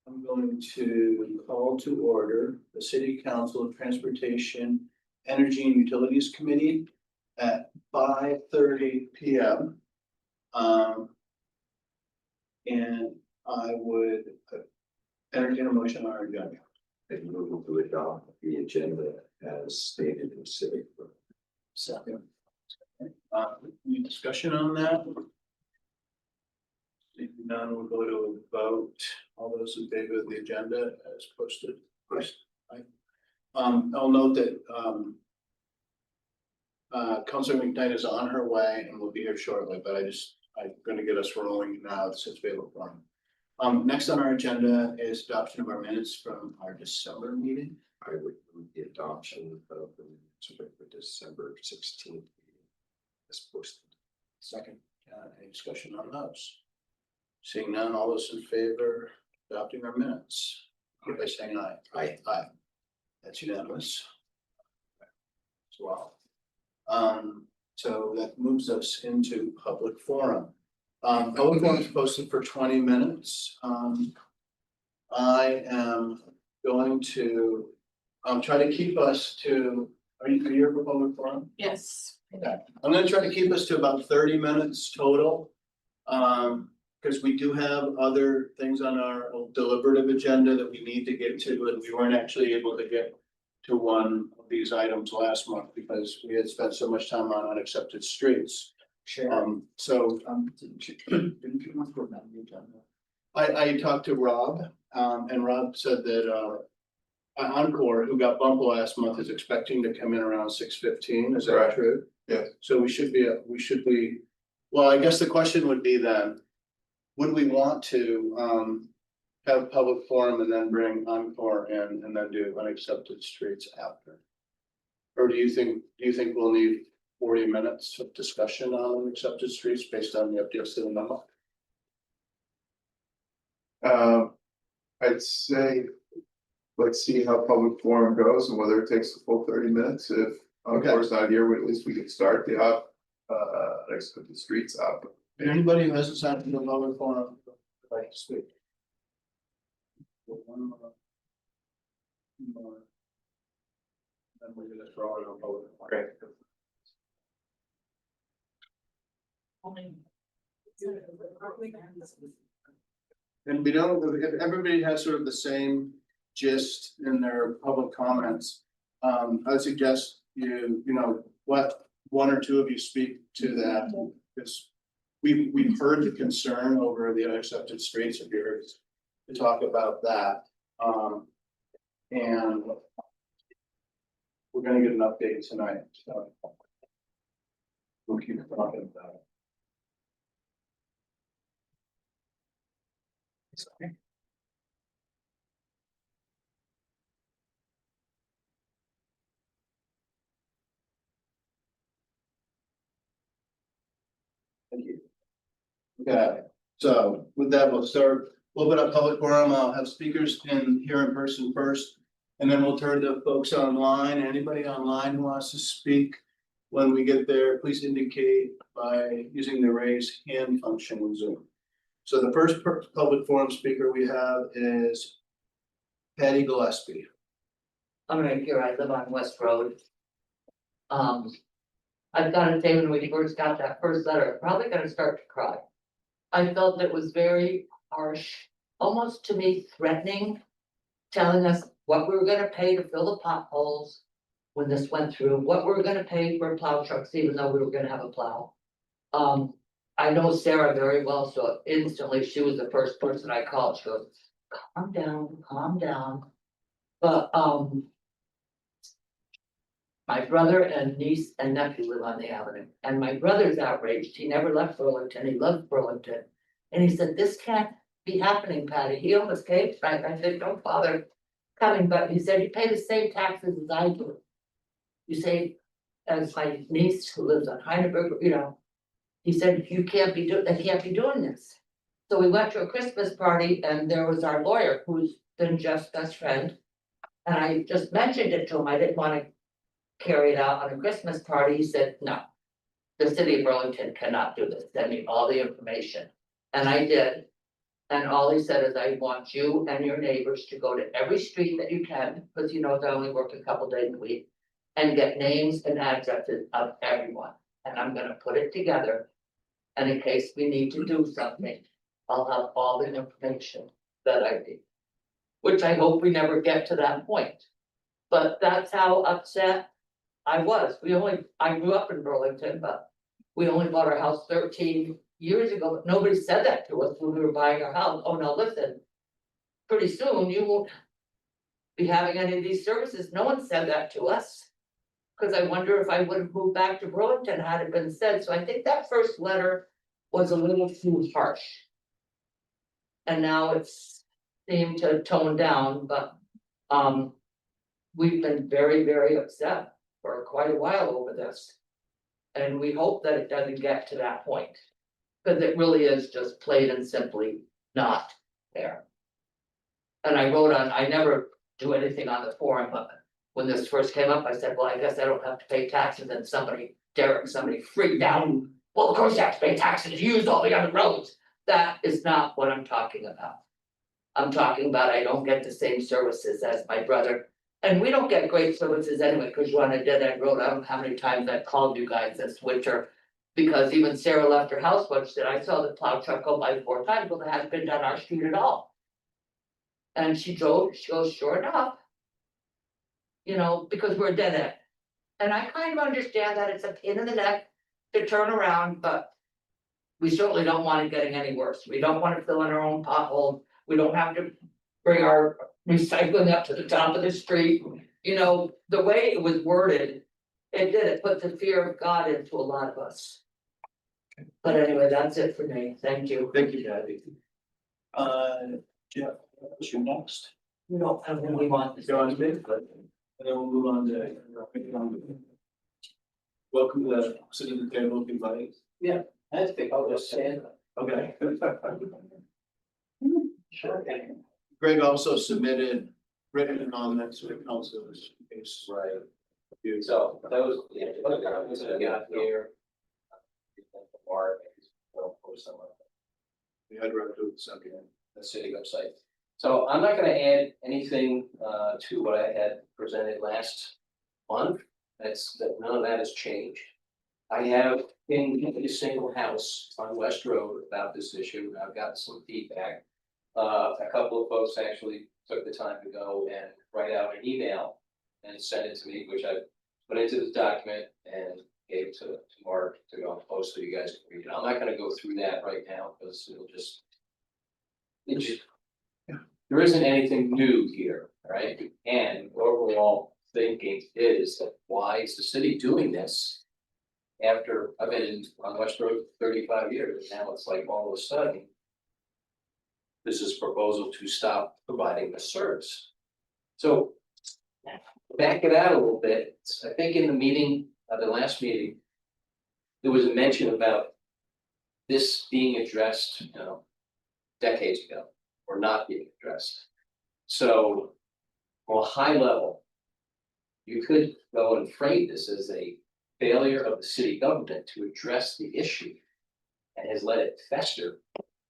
I'm going to call to order the City Council of Transportation, Energy and Utilities Committee at 5:30 p.m. And I would entertain a motion on our agenda. I move to adopt the agenda as stated in civic. Second. Any discussion on that? If none, we'll go to a vote. All those in favor of the agenda as posted. Aye. I'll note that Councilor McKnight is on her way and will be here shortly, but I'm gonna get us rolling now since we have a forum. Next on our agenda is adoption of our minutes from our December meeting. I would move the adoption of the minutes for December 16th as posted. Second, any discussion on those? Seeing none, all those in favor of adopting our minutes, give by saying aye. Aye. Aye. That's unanimous. As well. So that moves us into public forum. Public forum is posted for 20 minutes. I am going to try to keep us to, are you here for public forum? Yes. Okay, I'm gonna try to keep us to about 30 minutes total. Because we do have other things on our deliberative agenda that we need to get to, and we weren't actually able to get to one of these items last month because we had spent so much time on unaccepted streets. Sure. Didn't you want to amend the agenda? I talked to Rob, and Rob said that Encore, who got bumped last month, is expecting to come in around 6:15. Is that Right. true? Yeah. So we should be, well, I guess the question would be then, would we want to have public forum and then bring Encore in and then do unaccepted streets after? Or do you think we'll need 40 minutes of discussion on unaccepted streets based on the updates to the memo? I'd say, let's see how public forum goes and whether it takes the full 30 minutes. If Encore's not here, at least we can start the unaccepted streets up. Anybody who hasn't signed up for the public forum, would like to speak? One more. Then we're gonna throw it on public. Great. And we don't, if everybody has sort of the same gist in their public comments, I would suggest you let one or two of you speak to that. Because we've heard the concern over the unaccepted streets of yours to talk about that. And we're gonna get an update tonight, so. We'll keep talking about it. Thank you. Okay, so with that, we'll start a little bit of public forum. I'll have speakers here in person first. And then we'll turn to folks online. Anybody online who wants to speak, when we get there, please indicate by using the raise hand function in Zoom. So the first public forum speaker we have is Patty Gillespie. I'm right here, I live on West Road. I've got to say, when we first got that first letter, I'm probably gonna start to cry. I felt it was very harsh, almost to me threatening, telling us what we were gonna pay to fill the potholes when this went through, what we were gonna pay for plow trucks, even though we were gonna have a plow. I know Sarah very well, so instantly she was the first person I called. She goes, calm down, calm down. But, my brother and niece and nephew live on the avenue, and my brother's outraged. He never left Burlington. He loved Burlington. And he said, this can't be happening, Patty. He almost caved, right? I said, don't bother coming, but he said, you pay the same taxes as I do. You say, as my niece who lives on Heidelberg, he said, they can't be doing this. So we went to a Christmas party and there was our lawyer, who's been Jeff's best friend. And I just mentioned it to him. I didn't want to carry it out on a Christmas party. He said, no, the city of Burlington cannot do this. Send me all the information. And I did. And all he said is, I want you and your neighbors to go to every street that you can, because he knows I only work a couple days a week. And get names and addresses of everyone, and I'm gonna put it together. And in case we need to do something, I'll have all the information that I need. Which I hope we never get to that point. But that's how upset I was. I grew up in Burlington, but we only bought our house 13 years ago, but nobody said that to us when we were buying our house. Oh, no, listen. Pretty soon you won't be having any of these services. No one said that to us. Cause I wonder if I would have moved back to Burlington had it been said. So I think that first letter was a little too harsh. And now it's seemed to tone down, but we've been very, very upset for quite a while over this. And we hope that it doesn't get to that point. Cause it really is just plain and simply not there. And I wrote on, I never do anything on the forum, but when this first came up, I said, well, I guess I don't have to pay taxes, and somebody freaked out. Well, of course you have to pay taxes, you use all the other roads. That is not what I'm talking about. I'm talking about I don't get the same services as my brother. And we don't get great services anyway, because you're on a dead end road. I don't know how many times I've called you guys this winter. Because even Sarah left her house once, that I saw the plow truck go by 4 times, well, it hasn't been done our street at all. And she goes, sure enough. You know, because we're dead end. And I kind of understand that it's a pain in the neck to turn around, but we certainly don't want it getting any worse. We don't want to fill in our own potholes. We don't have to bring our recycling up to the top of the street. You know, the way it was worded, it put the fear of God into a lot of us. But anyway, that's it for me. Thank you. Thank you, Kathy. Jeff, what's your next? We don't have any want this. Go on to me, and then we'll move on to. Welcome to the sitting at the table, if you'd like. I think I'll just say it. Okay. Sure. Greg also submitted written comments to the councilors. Right. You. So those, yeah, what I got here. Or we'll post them on We had read through the subject. the city website. So I'm not gonna add anything to what I had presented last month. That none of that has changed. I have in a single house on West Road about this issue. I've got some feedback. A couple of folks actually took the time to go and write out an email and send it to me, which I put into this document and gave to Mark to go and post so you guys can read it. I'm not gonna go through that right now because it'll just. There isn't anything new here, right? And overall thinking is that why is the city doing this? After I've been on West Road 35 years, now it's like all of a sudden. This is proposal to stop providing the service. So back it out a little bit. I think in the meeting, the last meeting, there was a mention about this being addressed, decades ago, or not being addressed. So, on a high level, you could go and frame this as a failure of the city government to address the issue and has let it fester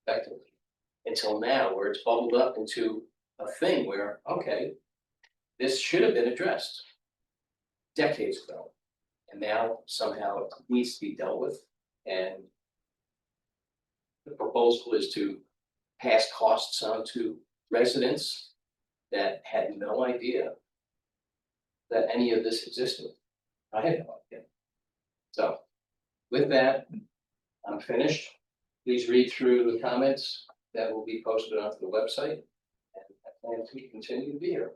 effectively until now, where it's bubbled up into a thing where, okay, this should have been addressed decades ago. And now somehow it needs to be dealt with. And the proposal is to pass costs on to residents that had no idea that any of this existed. I had no idea. So with that, I'm finished. Please read through the comments that will be posted onto the website. And I plan to continue to be here.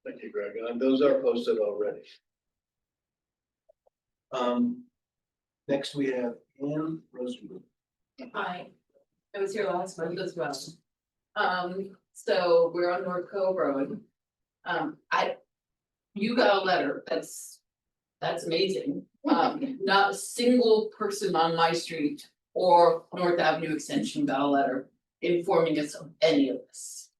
Thank you, Greg. And those are posted already. Next we have Ann Rosenberg. Hi, I was here last month as well. So we're on North Cove Road. You got a letter, that's amazing. Not a single person on my street or North Avenue Extension got a letter informing us of any of this.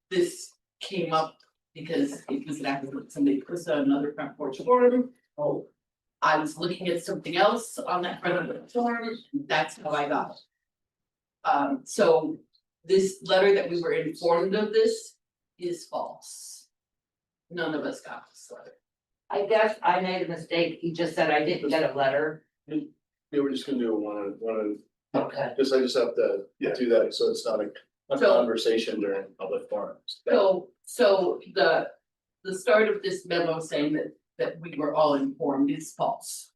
This came up because it was an accident, somebody posted on another front porch forum. Oh, I was looking at something else on that front of the forum, that's how I got it. So this letter that we were informed of this is false. None of us got this letter. I guess I made a mistake. He just said I didn't get a letter. We were just gonna do one, Okay. I just have to do that, so it's not a So- conversation during public forums. So the start of this memo saying that we were all informed is false.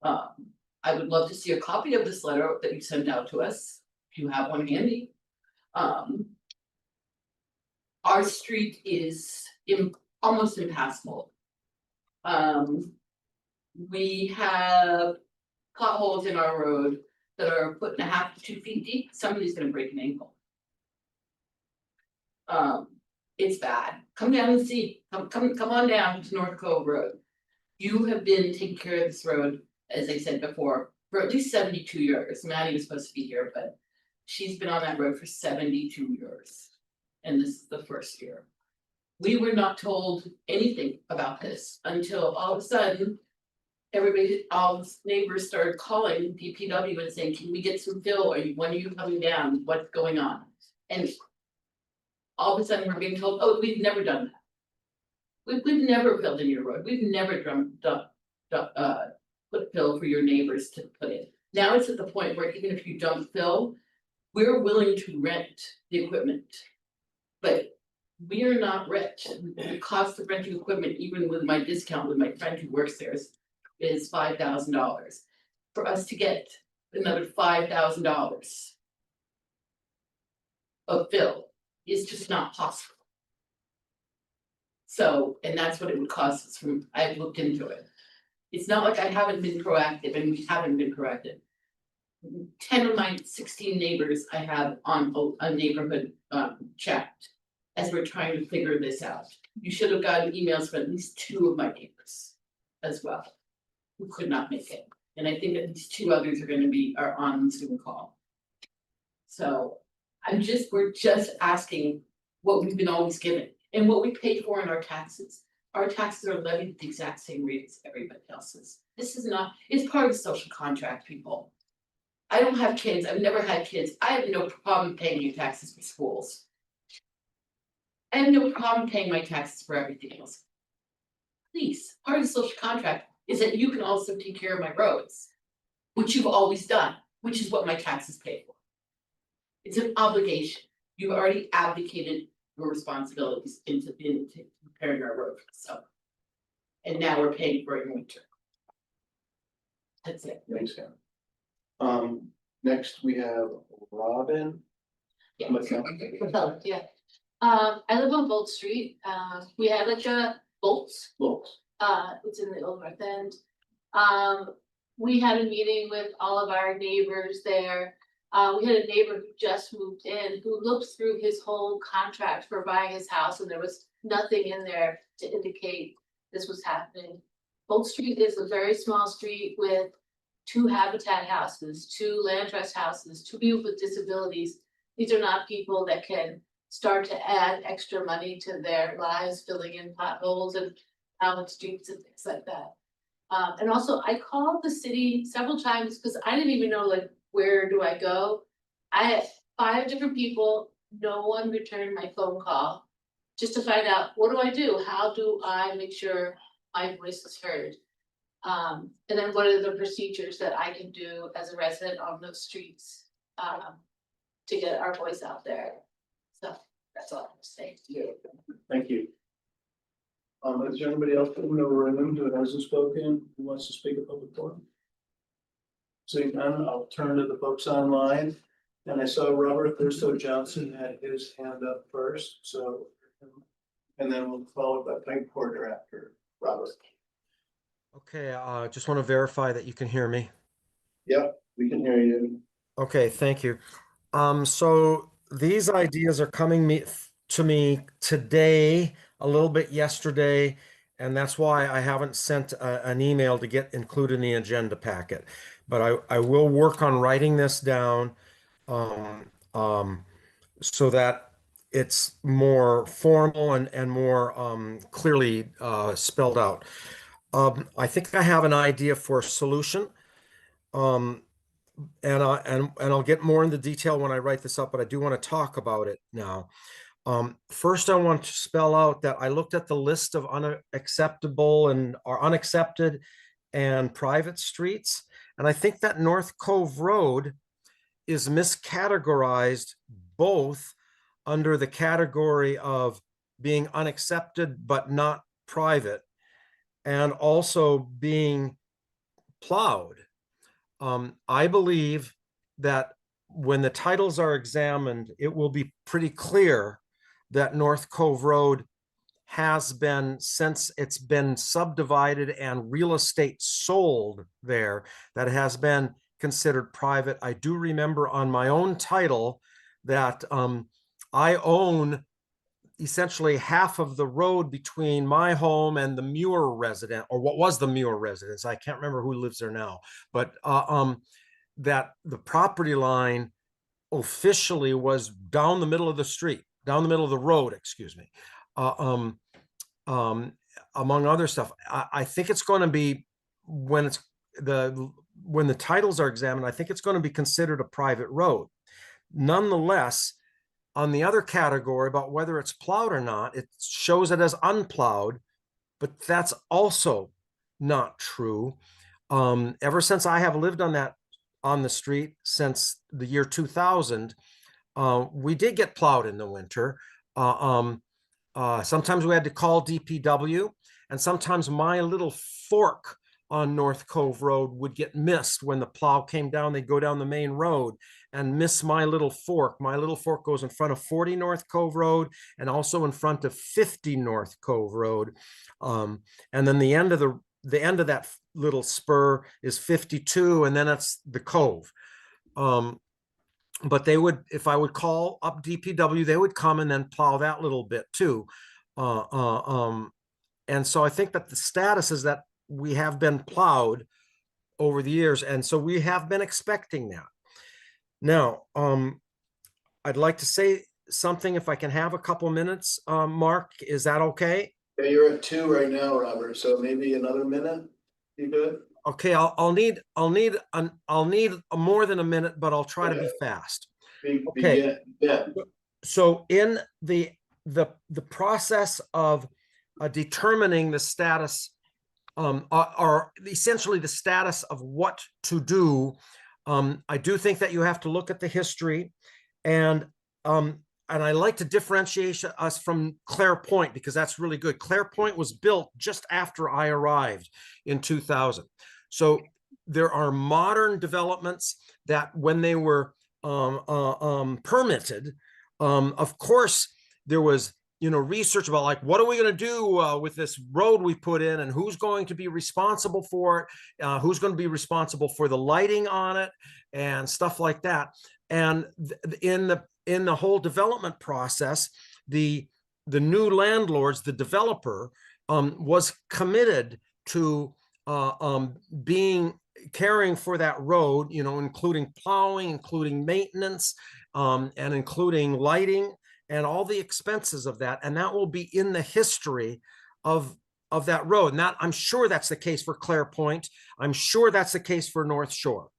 I would love to see a copy of this letter that you sent out to us, if you have one handy. Our street is almost impassable. We have potholes in our road that are 1.5 to 2 feet deep. Somebody's gonna break an ankle. It's bad. Come down and see. Come on down to North Cove Road. You have been taking care of this road, as I said before, for at least 72 years. Maddie was supposed to be here, but she's been on that road for 72 years. And this is the first year. We were not told anything about this until all of a sudden. All the neighbors started calling DPW and saying, can we get some fill, when are you coming down, what's going on? And all of a sudden, we're being told, oh, we've never done that. We've never filled in your road, we've never put fill for your neighbors to put in. Now it's at the point where even if you don't fill, we're willing to rent the equipment. But we are not rich, the cost of renting equipment, even with my discount with my friend who works there is $5,000. For us to get another $5,000 of fill is just not possible. So, and that's what it would cost us I've looked into it. It's not like I haven't been proactive, and we haven't been proactive. 10 of my 16 neighbors I have on a neighborhood chat as we're trying to figure this out. You should have gotten emails from at least 2 of my neighbors as well, who could not make it. And I think at least 2 others are on Zoom call. So we're just asking what we've been always given and what we pay for in our taxes. Our taxes are levied at the exact same rate as everybody else's. It's part of the social contract, people. I don't have kids, I've never had kids, I have no problem paying your taxes for schools. I have no problem paying my taxes for everything else. Please, part of the social contract is that you can also take care of my roads, which you've always done, which is what my taxes pay for. It's an obligation. You've already abdicated your responsibilities into preparing our road for the summer. And now we're paying for it in winter. That's it. Thanks, Karen. Next we have Robin. Yeah. McKellen. Yeah. I live on Bolt Street. We had like a Bolts. Looks. It's in the Old North End. We had a meeting with all of our neighbors there. We had a neighbor who just moved in, who looked through his whole contract for buying his house, and there was nothing in there to indicate this was happening. Bolt Street is a very small street with 2 habitat houses, 2 land trust houses, 2 people with disabilities. These are not people that can start to add extra money to their lives, filling in potholes and out streets and things like that. And also I called the city several times because I didn't even know, like, where do I go? I had 5 different people, no one returned my phone call, just to find out, what do I do? How do I make sure my voice is heard? And then what are the procedures that I can do as a resident on those streets to get our voice out there? So that's all I have to say. Yeah, thank you. Is there anybody else in the room who hasn't spoken, who wants to speak at public forum? Seeing none, I'll turn to the folks online. And I saw Robert Thurstow Johnson had his hand up first, so. And then we'll follow by Peg Porter after Robert. Okay, just want to verify that you can hear me. Yep, we can hear you. Okay, thank you. So these ideas are coming to me today, a little bit yesterday, and that's why I haven't sent an email to get included in the agenda packet. But I will work on writing this down so that it's more formal and more clearly spelled out. I think I have an idea for a solution. and I'll get more into detail when I write this up, but I do want to talk about it now. First, I want to spell out that I looked at the list of unacceptable or unaccepted and private streets, and I think that North Cove Road is miscategorized both under the category of being unaccepted but not private, and also being plowed. I believe that when the titles are examined, it will be pretty clear that North Cove Road has been, since it's been subdivided and real estate sold there, that has been considered private. I do remember on my own title that I own essentially half of the road between my home and the Muir resident, or what was the Muir residence. I can't remember who lives there now, but that the property line officially was down the middle of the street, down the middle of the road, excuse me. Among other stuff, I think it's going to be, when the titles are examined, I think it's going to be considered a private road. Nonetheless, on the other category about whether it's plowed or not, it shows it as unplowed, but that's also not true. Ever since I have lived on the street since the year 2000, we did get plowed in the winter. Sometimes we had to call DPW, and sometimes my little fork on North Cove Road would get missed when the plow came down. They'd go down the main road and miss my little fork. My little fork goes in front of 40 North Cove Road and also in front of 50 North Cove Road. And then the end of that little spur is 52, and then it's the Cove. But they would, if I would call up DPW, they would come and then plow that little bit too. And so I think that the status is that we have been plowed over the years, and so we have been expecting that. Now, I'd like to say something if I can have a couple minutes. Mark, is that okay? Yeah, you're at 2 right now, Robert, so maybe another minute, you good? Okay, I'll need more than a minute, but I'll try to be fast. Okay. Yeah. So in the process of determining the status, or essentially the status of what to do, I do think that you have to look at the history, and I like to differentiate us from Clare Point, because that's really good. Clare Point was built just after I arrived in 2000. So there are modern developments that when they were permitted, of course, there was research about, like, what are we going to do with this road we put in, and who's going to be responsible for it, who's going to be responsible for the lighting on it, and stuff like that. And in the whole development process, the new landlords, the developer, was committed to caring for that road, including plowing, including maintenance, and including lighting, and all the expenses of that. And that will be in the history of that road. And that, I'm sure that's the case for Clare Point. I'm sure that's the case for North Shore.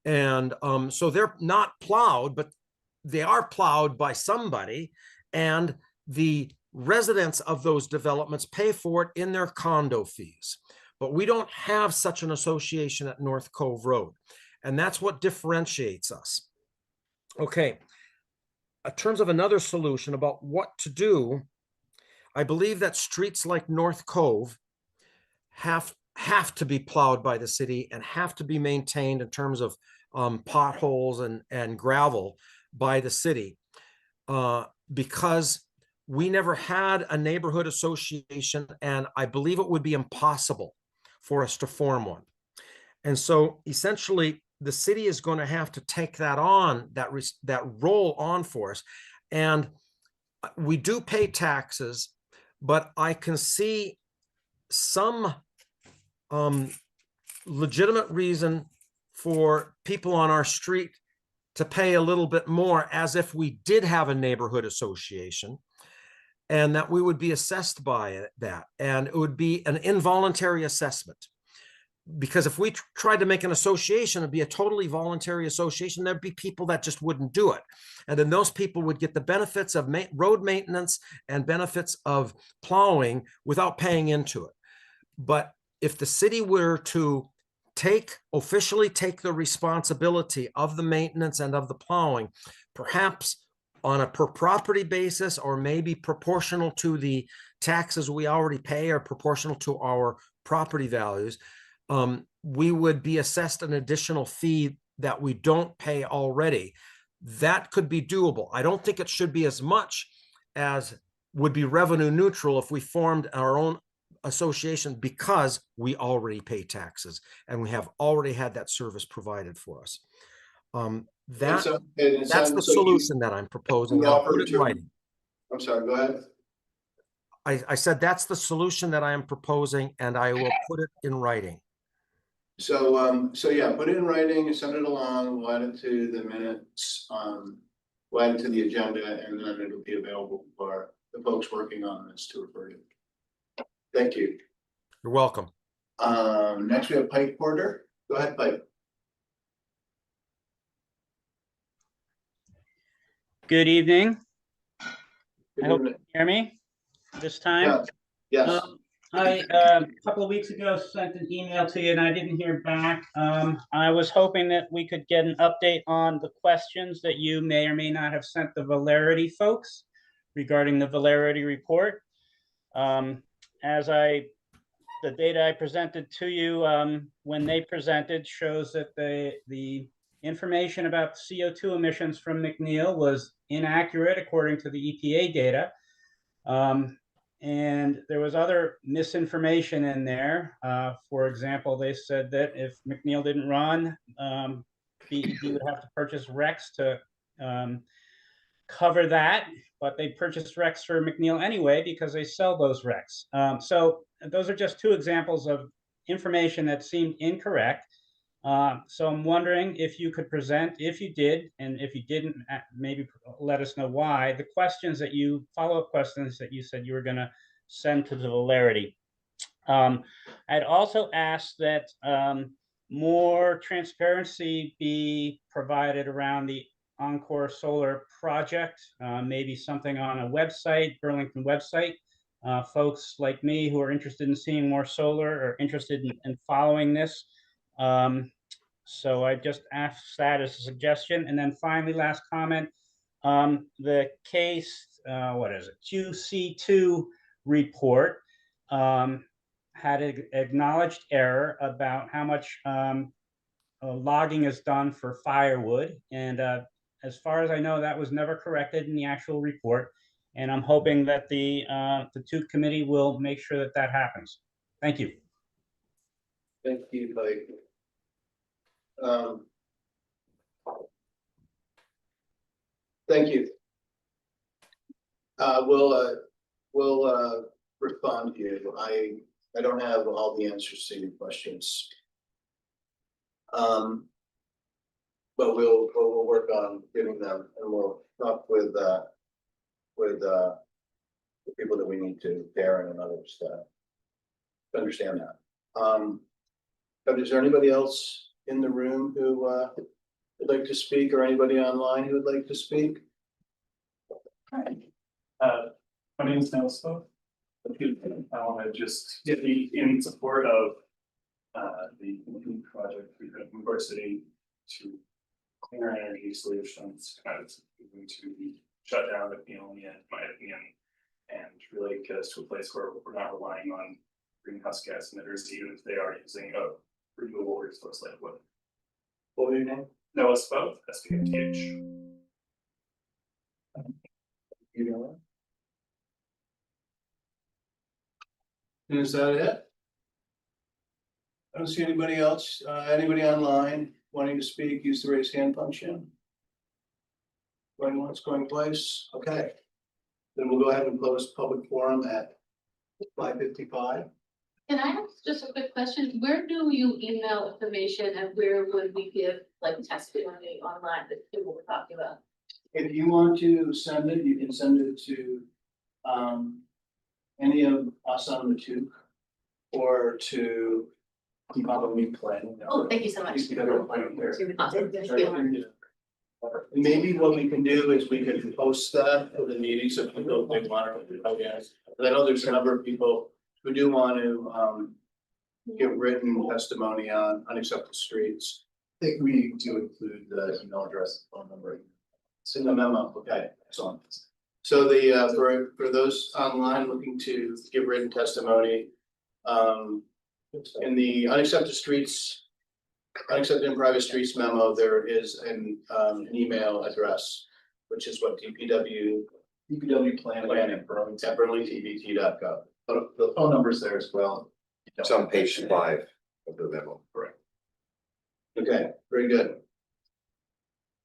And so they're not plowed, but they are plowed by somebody, and the residents of those developments pay for it in their condo fees. But we don't have such an association at North Cove Road, and that's what differentiates us. Okay, in terms of another solution about what to do, I believe that streets like North Cove have to be plowed by the city and have to be maintained in terms of potholes and gravel by the city, because we never had a neighborhood association, and I believe it would be impossible for us to form one. And so essentially the city is going to have to take that on, that role on for us. And we do pay taxes, but I can see some legitimate reason for people on our street to pay a little bit more, as if we did have a neighborhood association, and that we would be assessed by that, and it would be an involuntary assessment. because if we tried to make an association, it'd be a totally voluntary association. There'd be people that just wouldn't do it. And then those people would get the benefits of road maintenance and benefits of plowing without paying into it. But if the city were to officially take the responsibility of the maintenance and of the plowing, perhaps on a per property basis, or maybe proportional to the taxes we already pay or proportional to our property values, we would be assessed an additional fee that we don't pay already. That could be doable. I don't think it should be as much as would be revenue neutral if we formed our own association, because we already pay taxes and we have already had that service provided for us. That's the solution that I'm proposing. I'll put it in writing. I'm sorry, go ahead. I said that's the solution that I am proposing, and I will put it in writing. So, so yeah, put it in writing and send it along, we'll add it to the minutes, we'll add it to the agenda, and then it'll be available for the folks working on this to refer to. Thank you. You're welcome. Next we have Pike Porter. Go ahead, Pike. Good evening. Good I hope you evening. can hear me this time. Yes. I a couple of weeks ago sent an email to you and I didn't hear back. I was hoping that we could get an update on the questions that you may or may not have sent the Valerity folks regarding the Valerity report. The data I presented to you when they presented shows that the information about CO2 emissions from McNeil was inaccurate according to the EPA data. And there was other misinformation in there. For example, they said that if McNeil didn't run, BED would have to purchase RECs to cover that, but they purchased RECs for McNeil anyway because they sell those RECs. So those are just two examples of information that seemed incorrect. So I'm wondering if you could present, if you did, and if you didn't, maybe let us know why, the questions that follow-up questions that you said you were going to send to the Valerity. I'd also asked that more transparency be provided around the Encore solar project, maybe something on a website, Burlington website. Folks like me who are interested in seeing more solar or interested in following this. So I just asked that as a suggestion. And then finally, last comment, the case, what is it, QC2 report had an acknowledged error about how much logging is done for firewood. And as far as I know, that was never corrected in the actual report. And I'm hoping that the TEUC committee will make sure that that happens. Thank you. Thank you, Pike. Thank you. We'll respond to you. I don't have all the answers to your questions. But we'll work on getting them, and we'll talk with the people that we need to, Darren and others, to understand that. But is there anybody else in the room who would like to speak, or anybody online who would like to speak? Hi, my name is Nelson. I want to just be in support of the project for Encore City to cleaner energy solutions, kind of moving to shut down McNeil in my opinion, and really get us to a place where we're not relying on greenhouse gas emitters, even if they are using a renewable resource like wood. What was your name? Noah Spoth, SPMTH. You know it. Is that it? I don't see anybody else, anybody online wanting to speak, use the raise hand function. Going once, going twice, okay. Then we'll go ahead and close public forum at 5:55. Can I ask just a quick question? Where do you email information, and where would we give like testimony online that people were talking about? If you want to send it, you can send it to any of us on the TEUC, or to Probably planning. Oh, thank you so much. Maybe what we can do is we can post that for the meeting, so people they want to, I guess. But I know there's a number of people who do want to, give written testimony on unaccepted streets. I think we do include the email address, phone number. It's in the memo, okay, excellent. So the, for those online looking to give written testimony, in the unaccepted streets, unaccepted and private streets memo, there is an email address, which is what DPW planning at Burlington. burlingtonbt.gov. The phone number's there as well. It's on page 5 of the memo. Correct. Okay, very good.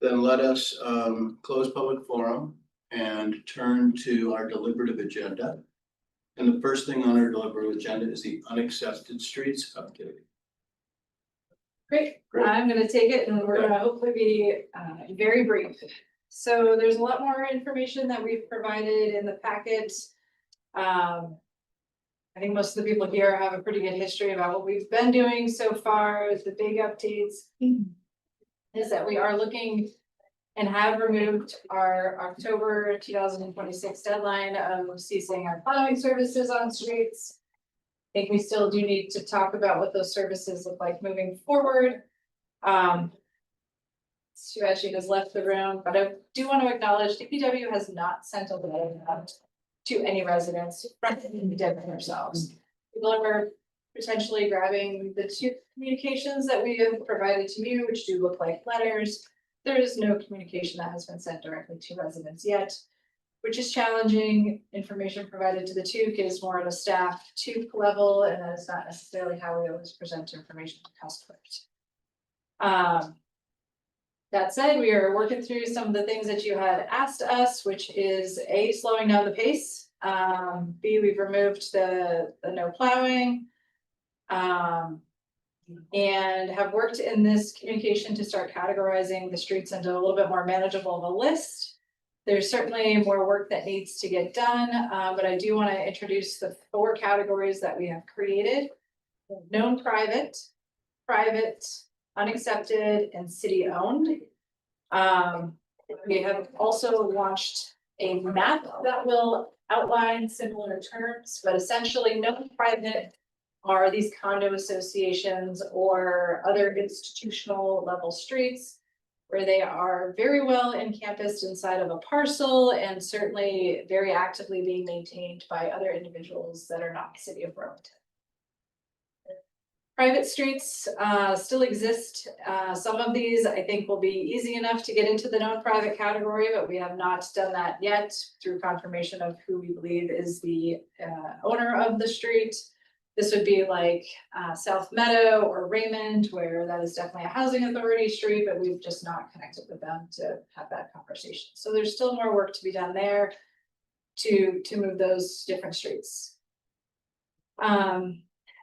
Then let us close public forum and turn to our deliberative agenda. And the first thing on our deliberative agenda is the unaccepted streets update. Great, Great. I'm gonna take it and we're gonna hopefully be very brief. So there's a lot more information that we've provided in the packet. I think most of the people here have a pretty good history about what we've been doing so far. The big updates is that we are looking and have removed our October 2026 deadline of ceasing our plowing services on streets. I think we still do need to talk about what those services look like moving forward. Sue actually has left the room, but I do want to acknowledge DPW has not sent a letter out to any residents from DPW themselves. People are potentially grabbing the 2 communications that we have provided to you, which do look like letters. There is no communication that has been sent directly to residents yet, which is challenging. Information provided to the TEUC is more at a staff TEUC level, and that is not necessarily how we always present information to customers. That said, we are working through some of the things that you had asked us, which is A, slowing down the pace. B, we've removed the no plowing. And have worked in this communication to start categorizing the streets into a little bit more manageable of a list. There's certainly more work that needs to get done, but I do want to introduce the 4 categories that we have created. Known private, private, unaccepted, and city-owned. We have also launched a map that will outline similar terms, but essentially known private are these condo associations or other institutional level streets where they are very well encompassed inside of a parcel and certainly very actively being maintained by other individuals that are not the city of Burlington. Private streets still exist. Some of these I think will be easy enough to get into the known private category, but we have not done that yet through confirmation of who we believe is the owner of the street. This would be like South Meadow or Raymond, where that is definitely a housing authority street, but we've just not connected with them to have that conversation. So there's still more work to be done there to move those different streets.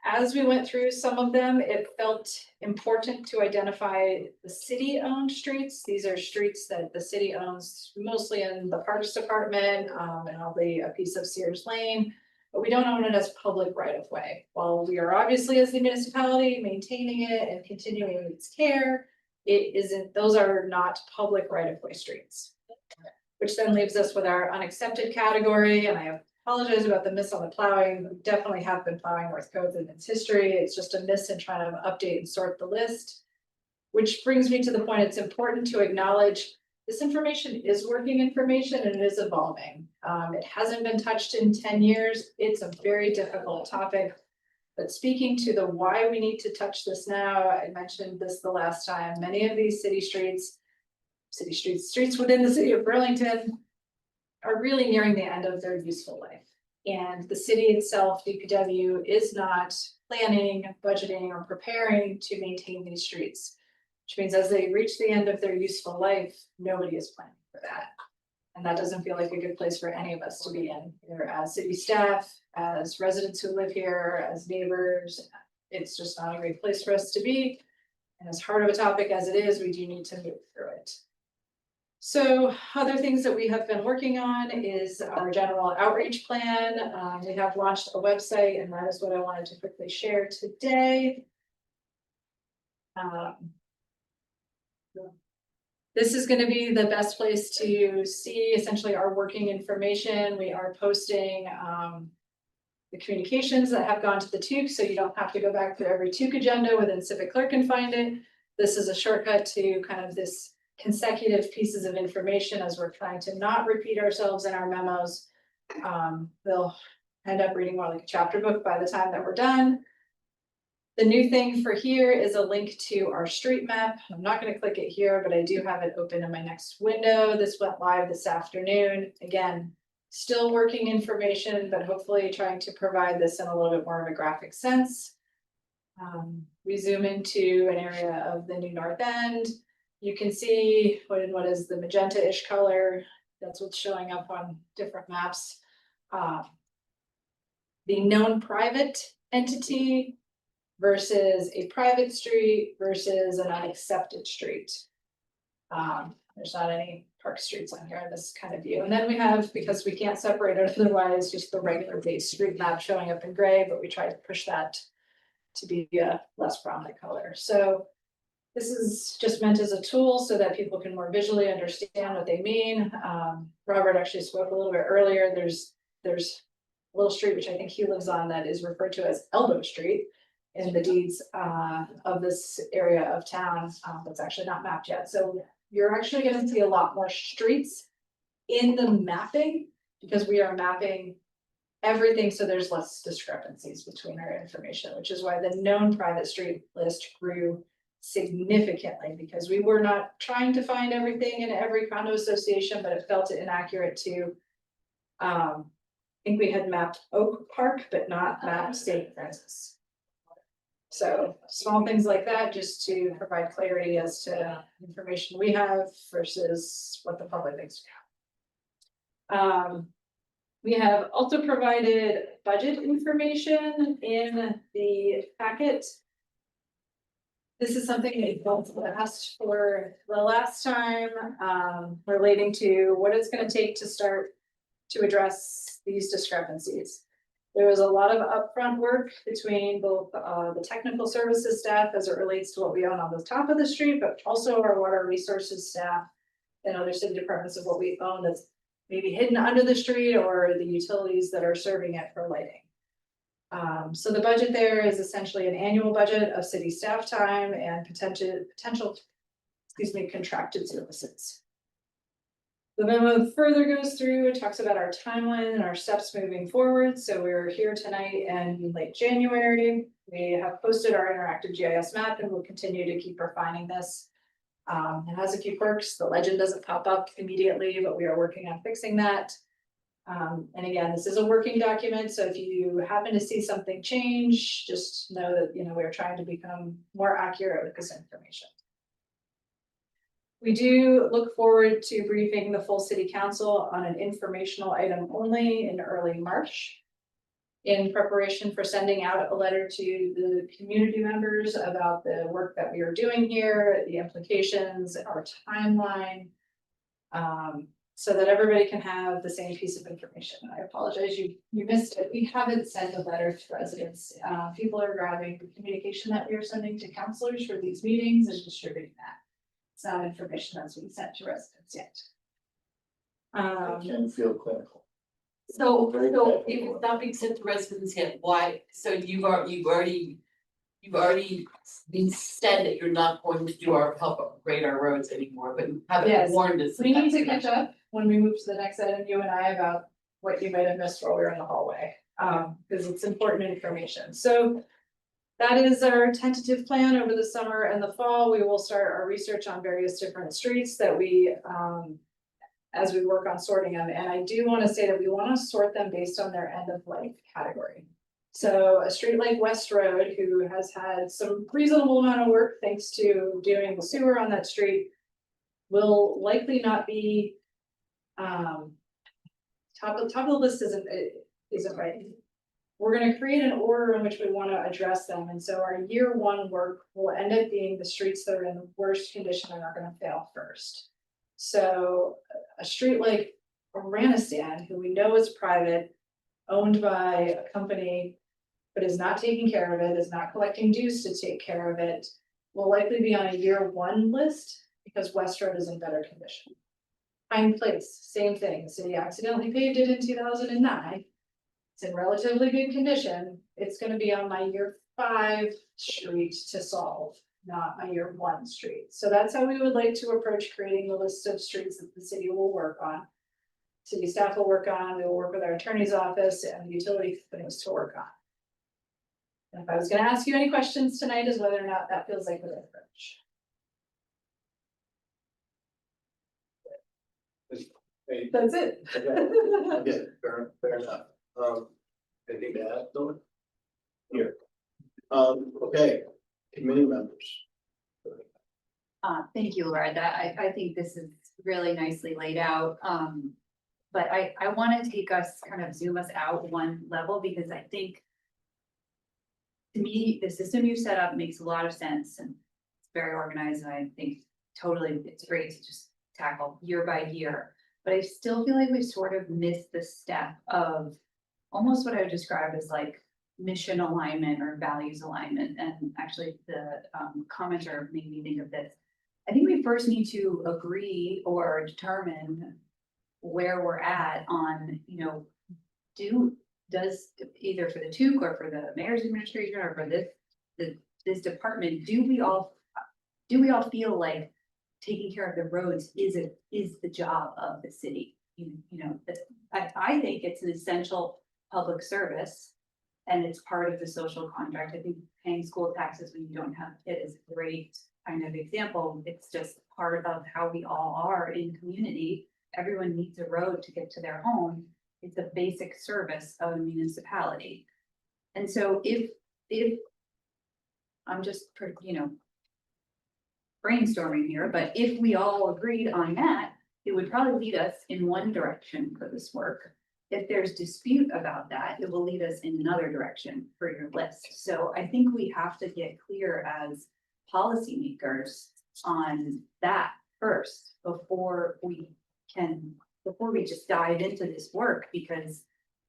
As we went through some of them, it felt important to identify the city-owned streets. These are streets that the city owns mostly in the Parks Department and probably a piece of Sears Lane. But we don't own it as public right of way. While we are obviously as the municipality maintaining it and continuing its care, it isn't, those are not public right of way streets. Which then leaves us with our unaccepted category, and I apologize about the miss on the plowing. We definitely have been plowing North Cove in its history. It's just a miss in trying to update and sort the list. Which brings me to the point, it's important to acknowledge this information is working information and it is evolving. It hasn't been touched in 10 years. It's a very difficult topic. But speaking to the why we need to touch this now, I mentioned this the last time, many of these streets within the city of Burlington are really nearing the end of their useful life. And the city itself, DPW, is not planning, budgeting, or preparing to maintain these streets. Which means as they reach the end of their useful life, nobody is planning for that. And that doesn't feel like a good place for any of us to be in, either as city staff, as residents who live here, as neighbors. It's just not a great place for us to be. And as hard of a topic as it is, we do need to move through it. So other things that we have been working on is our general outreach plan. We have launched a website, and that is what I wanted to quickly share today. This is gonna be the best place to see essentially our working information. We are posting the communications that have gone to the TEUC, so you don't have to go back through every TEUC agenda within Civic Clerk and find it. This is a shortcut to kind of this consecutive pieces of information as we're trying to not repeat ourselves in our memos. They'll end up reading more like a chapter book by the time that we're done. The new thing for here is a link to our street map. I'm not gonna click it here, but I do have it open in my next window. This went live this afternoon. Again, still working information, but hopefully trying to provide this in a little bit more of a graphic sense. We zoom into an area of the new North End. You can see what is the magenta-ish color. That's what's showing up on different maps. The known private entity versus a private street versus an unaccepted street. There's not any park streets on here in this kind of view. And then we have, because we can't separate it otherwise, just the regular base street map showing up in gray, but we tried to push that to be a less prominent color. So this is just meant as a tool so that people can more visually understand what they mean. Robert actually spoke a little bit earlier. There's a little street, which I think he lives on, that is referred to as Elbow Street in the deeds of this area of town. That's actually not mapped yet. So you're actually going to see a lot more streets in the mapping because we are mapping everything, so there's less discrepancies between our information, which is why the known private street list grew significantly, because we were not trying to find everything in every condo association, but it felt inaccurate to I think we had mapped Oak Park, but not mapped St. Francis. So small things like that, just to provide clarity as to information we have versus what the public thinks we have. We have also provided budget information in the packet. This is something we asked for the last time, relating to what it's going to take to start to address these discrepancies. There was a lot of upfront work between both the technical services staff as it relates to what we own on the top of the street, but also our water resources staff and other city departments of what we own that's maybe hidden under the street or the utilities that are serving it for lighting. So the budget there is essentially an annual budget of city staff time and potential, contracted services. The memo further goes through, it talks about our timeline and our steps moving forward. So we're here tonight and in late January. We have posted our interactive GIS map and we'll continue to keep refining this. It has a few quirks. The legend doesn't pop up immediately, but we are working on fixing that. And again, this is a working document. So if you happen to see something change, just know that, we're trying to become more accurate with this information. We do look forward to briefing the full city council on an informational item only in early March, in preparation for sending out a letter to the community members about the work that we are doing here, the implications, our timeline, so that everybody can have the same piece of information. I apologize, you missed it. We haven't sent a letter to residents. People are grabbing the communication that we are sending to councilors for these meetings and distributing that. It's not information that's been sent to residents yet. Can feel clinical. So if it's not being sent to residents yet, why? So you've already been said that you're not going to do help upgrade our roads anymore, but you haven't Yes. warned us. We need to catch up when we move to the next item, you and I, about what you might have missed while we were in the hallway, because it's important information. So that is our tentative plan over the summer and the fall. We will start our research on various different streets that we, as we work on sorting them. And I do want to say that we want to sort them based on their end of life category. So a street like West Road, who has had some reasonable amount of work thanks to doing the sewer on that street, will likely not be top of the list isn't right. We're going to create an order in which we want to address them. And so our year one work will end up being the streets that are in the worst condition and are going to fail first. So a street like Oranistan, who we know is private, owned by a company, but is not taking care of it, is not collecting dues to take care of it, will likely be on a year one list because West Road is in better condition. Pine Place, same thing, the city accidentally paved it in 2009. It's in relatively good condition, it's gonna be on my year 5 street to solve, not my year 1 street. So that's how we would like to approach creating the list of streets that the city will work on. City staff will work on, we will work with our attorney's office and the utility companies to work on. And if I was gonna ask you any questions tonight is whether or not that feels like the right approach. That's it. Okay, fair enough. Anything to add, Dawn? Here. Okay, committee members. Thank you, Laura. I think this is really nicely laid out. But I want to take us, kind of zoom us out one level, because I think to me, the system you set up makes a lot of sense and it's very organized, and I think totally it's great to just tackle year by year. But I still feel like we sort of missed the step of almost what I would describe as like mission alignment or values alignment. And actually the commenter made me think of this. I think we first need to agree or determine where we're at on, you know, does either for the TEUC or for the mayor's administration or for this department, do we all feel like taking care of the roads is the job of the city? You know, I think it's an essential public service and it's part of the social contract. I think paying school taxes when you don't have it is a great kind of example. It's just part of how we all are in community. Everyone needs a road to get to their home. It's a basic service of a municipality. And so if I'm just, you know, brainstorming here, but if we all agreed on that, it would probably lead us in one direction for this work. If there's dispute about that, it will lead us in another direction for your list. So I think we have to get clear as policymakers on that first before we just dive into this work, because,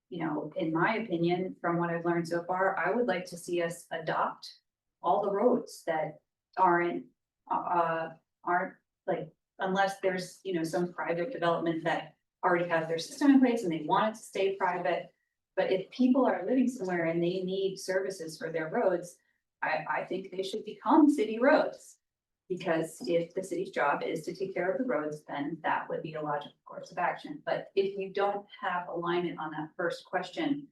you know, in my opinion, from what I've learned so far, I would like to see us adopt all the roads that aren't like, unless there's, you know, some private development that already has their system in place and they want it to stay private. But if people are living somewhere and they need services for their roads, I think they should become city roads. Because if the city's job is to take care of the roads, then that would be a logical course of action. But if you don't have alignment on that first question,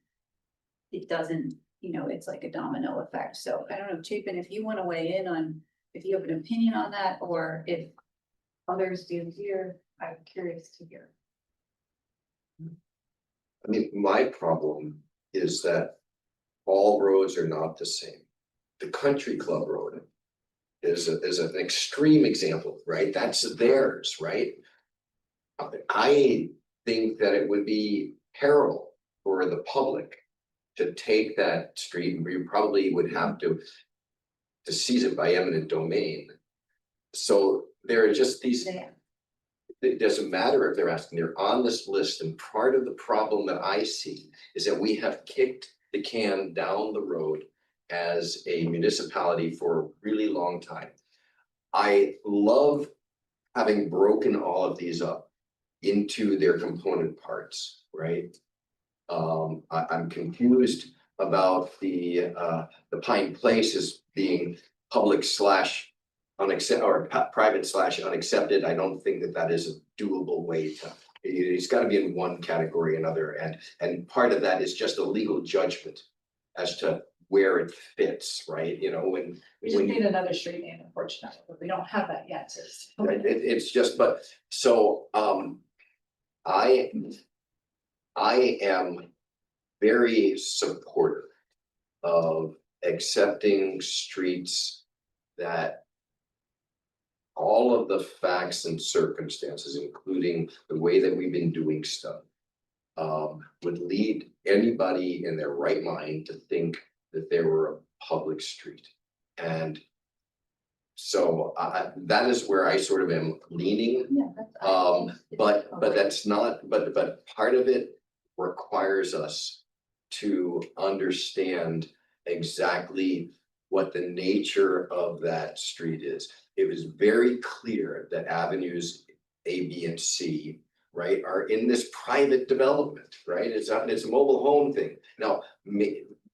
it doesn't, you know, it's like a domino effect. So I don't know, Chapin, if you want to weigh in on, if you have an opinion on that, or if others do here, I'm curious to hear. I mean, my problem is that all roads are not the same. The Country Club Road is an extreme example, right? That's theirs, right? I think that it would be terrible for the public to take that street, and we probably would have to seize it by eminent domain. So there are just these, it doesn't matter if they're asking, they're on this list, and part of the problem that I see is that we have kicked the can down the road as a municipality for a really long time. I love having broken all of these up into their component parts, right? I'm confused about the Pine Place as being public / unaccepted or private / unaccepted. I don't think that is a doable way to, it's got to be in one category or another, and part of that is just a legal judgment as to where it fits, right? You know, when We just need another street name, unfortunately, but we don't have that yet. it's just, but so I am very supportive of accepting streets that all of the facts and circumstances, including the way that we've been doing stuff, would lead anybody in their right mind to think that they were a public street. And so that is where I sort of am leaning. Yeah, But that's not, but part of it requires us to understand exactly what the nature of that street is. It was very clear that avenues A, B, and C, right, are in this private development, right? It's a mobile home thing. Now,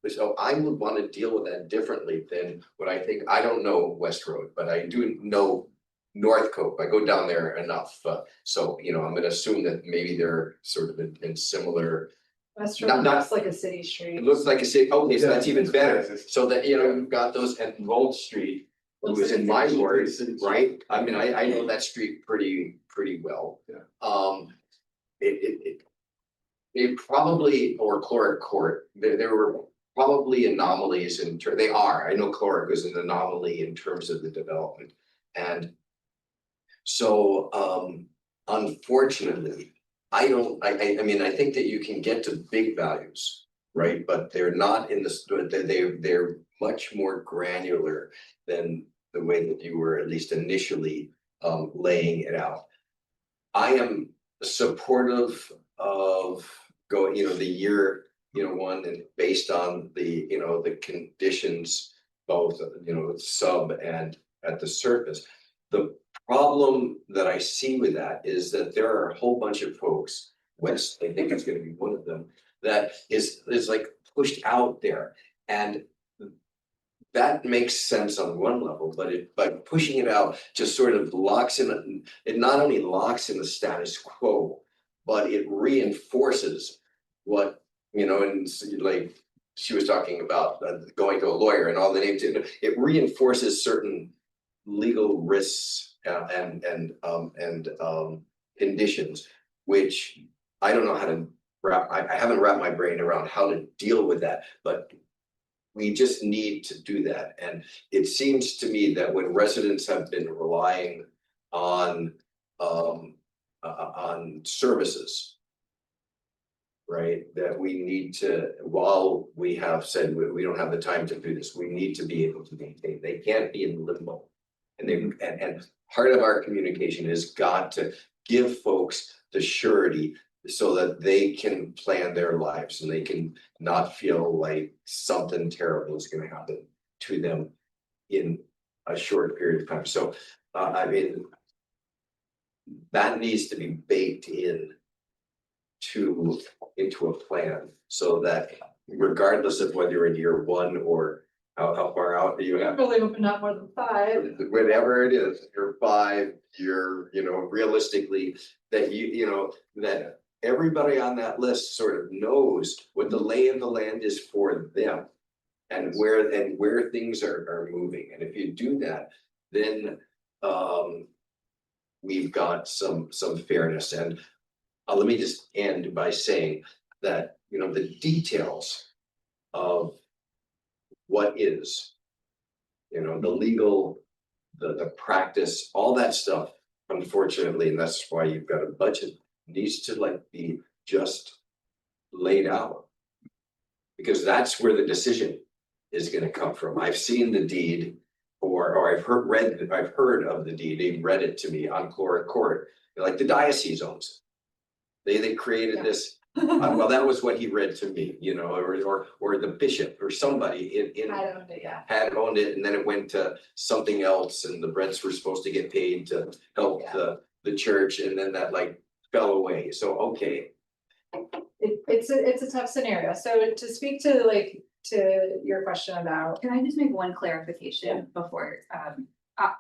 so I would want to deal with that differently than what I think. I don't know West Road, but I do know North Cope. I go down there enough, so you know, I'm gonna assume that maybe they're sort of in similar. West Not- Road not- looks like a city street. It looks like a city, okay, so that's even better, Yeah. so that, you know, you've got those at Gold Street, who Looks was like in a my city ward, street. right? I mean, I know that street pretty well. Yeah. It probably, or Cloric Court, there were probably anomalies they are, I know Cloric was an anomaly in terms of the development. And so, unfortunately, I mean, I think that you can get to big values, right? But they're not in they're much more granular than the way that you were at least initially laying it out. I am supportive of going, you know, the year, you know, one, and based on the, you know, the conditions, both, you know, sub and at the surface. The problem that I see with that is that there are a whole bunch of folks, West, I think it's gonna be one of them, that is like pushed out there. And that makes sense on one level, but pushing it out just sort of locks in, it not only locks in the status quo, but it reinforces what, you know, and like she was talking about going to a lawyer and all the names, it reinforces certain legal risks and conditions, which I don't know how to I haven't wrapped my brain around how to deal with that, but we just need to do that. And it seems to me that when residents have been relying on services, right, that we need to, while we have said we don't have the time to do this, we need to be able to maintain. They can't be in limbo. And and part of our communication has got to give folks the surety so that they can plan their lives and they can not feel like something terrible is going to happen to them in a short period of time. So I mean, that needs to be baked into a plan so that regardless of whether you're in year one or how far out do you have, Really opened up more than 5. whatever it is, you're 5, you're, you know, realistically that you know, that everybody on that list sort of knows what the lay of the land is for them and where things are moving. And if you do that, then we've got some fairness. And let me just end by saying that, you know, the details of what is, you know, the legal, the practice, all that stuff, unfortunately, and that's why you've got a budget, needs to like be just laid out. Because that's where the decision is gonna come from. I've seen the deed, or I've heard of the deed, they read it to me on Encore, like the diocese owns it. They created this, well, that was what he read to me, you know, or the bishop or somebody in I don't know, yeah. had owned it, and then it went to something else, and the rents were supposed to get paid to help the church, and then that like fell away. So okay. It's a tough scenario. So to speak to your question about. Can I just make one clarification before,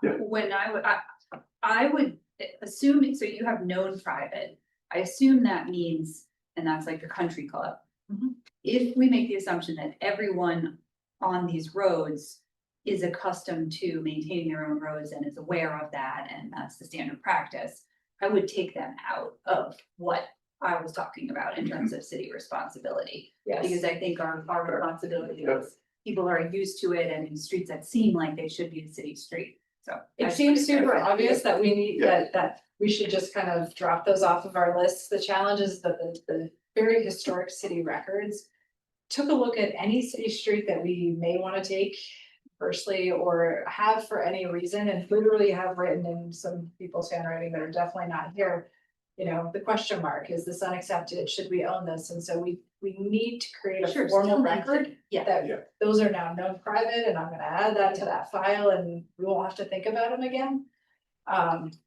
Yeah. when I would assume, so you have known private, I assume that means, and that's like the country club. Mhm. If we make the assumption that everyone on these roads is accustomed to maintaining their own roads and is aware of that, and that's the standard practice, I would take them out of what I was talking about in terms of city responsibility. Yes. Because I think our responsibility is, people are used to it, and in streets that seem like they should be a city street, so. It seems super obvious that we need, Yeah. that we should just kind of drop those off of our lists. The challenge is that the very historic city records took a look at any city street that we may want to take firstly, or have for any reason, and literally have written in some people's handwriting that are definitely not here. you know, the question mark, is this unaccepted? Should we own this? And so we need to create Sure, a formal still need to- record. yeah. That those are now known private, and I'm gonna add that to that file, and we won't have to think about them again.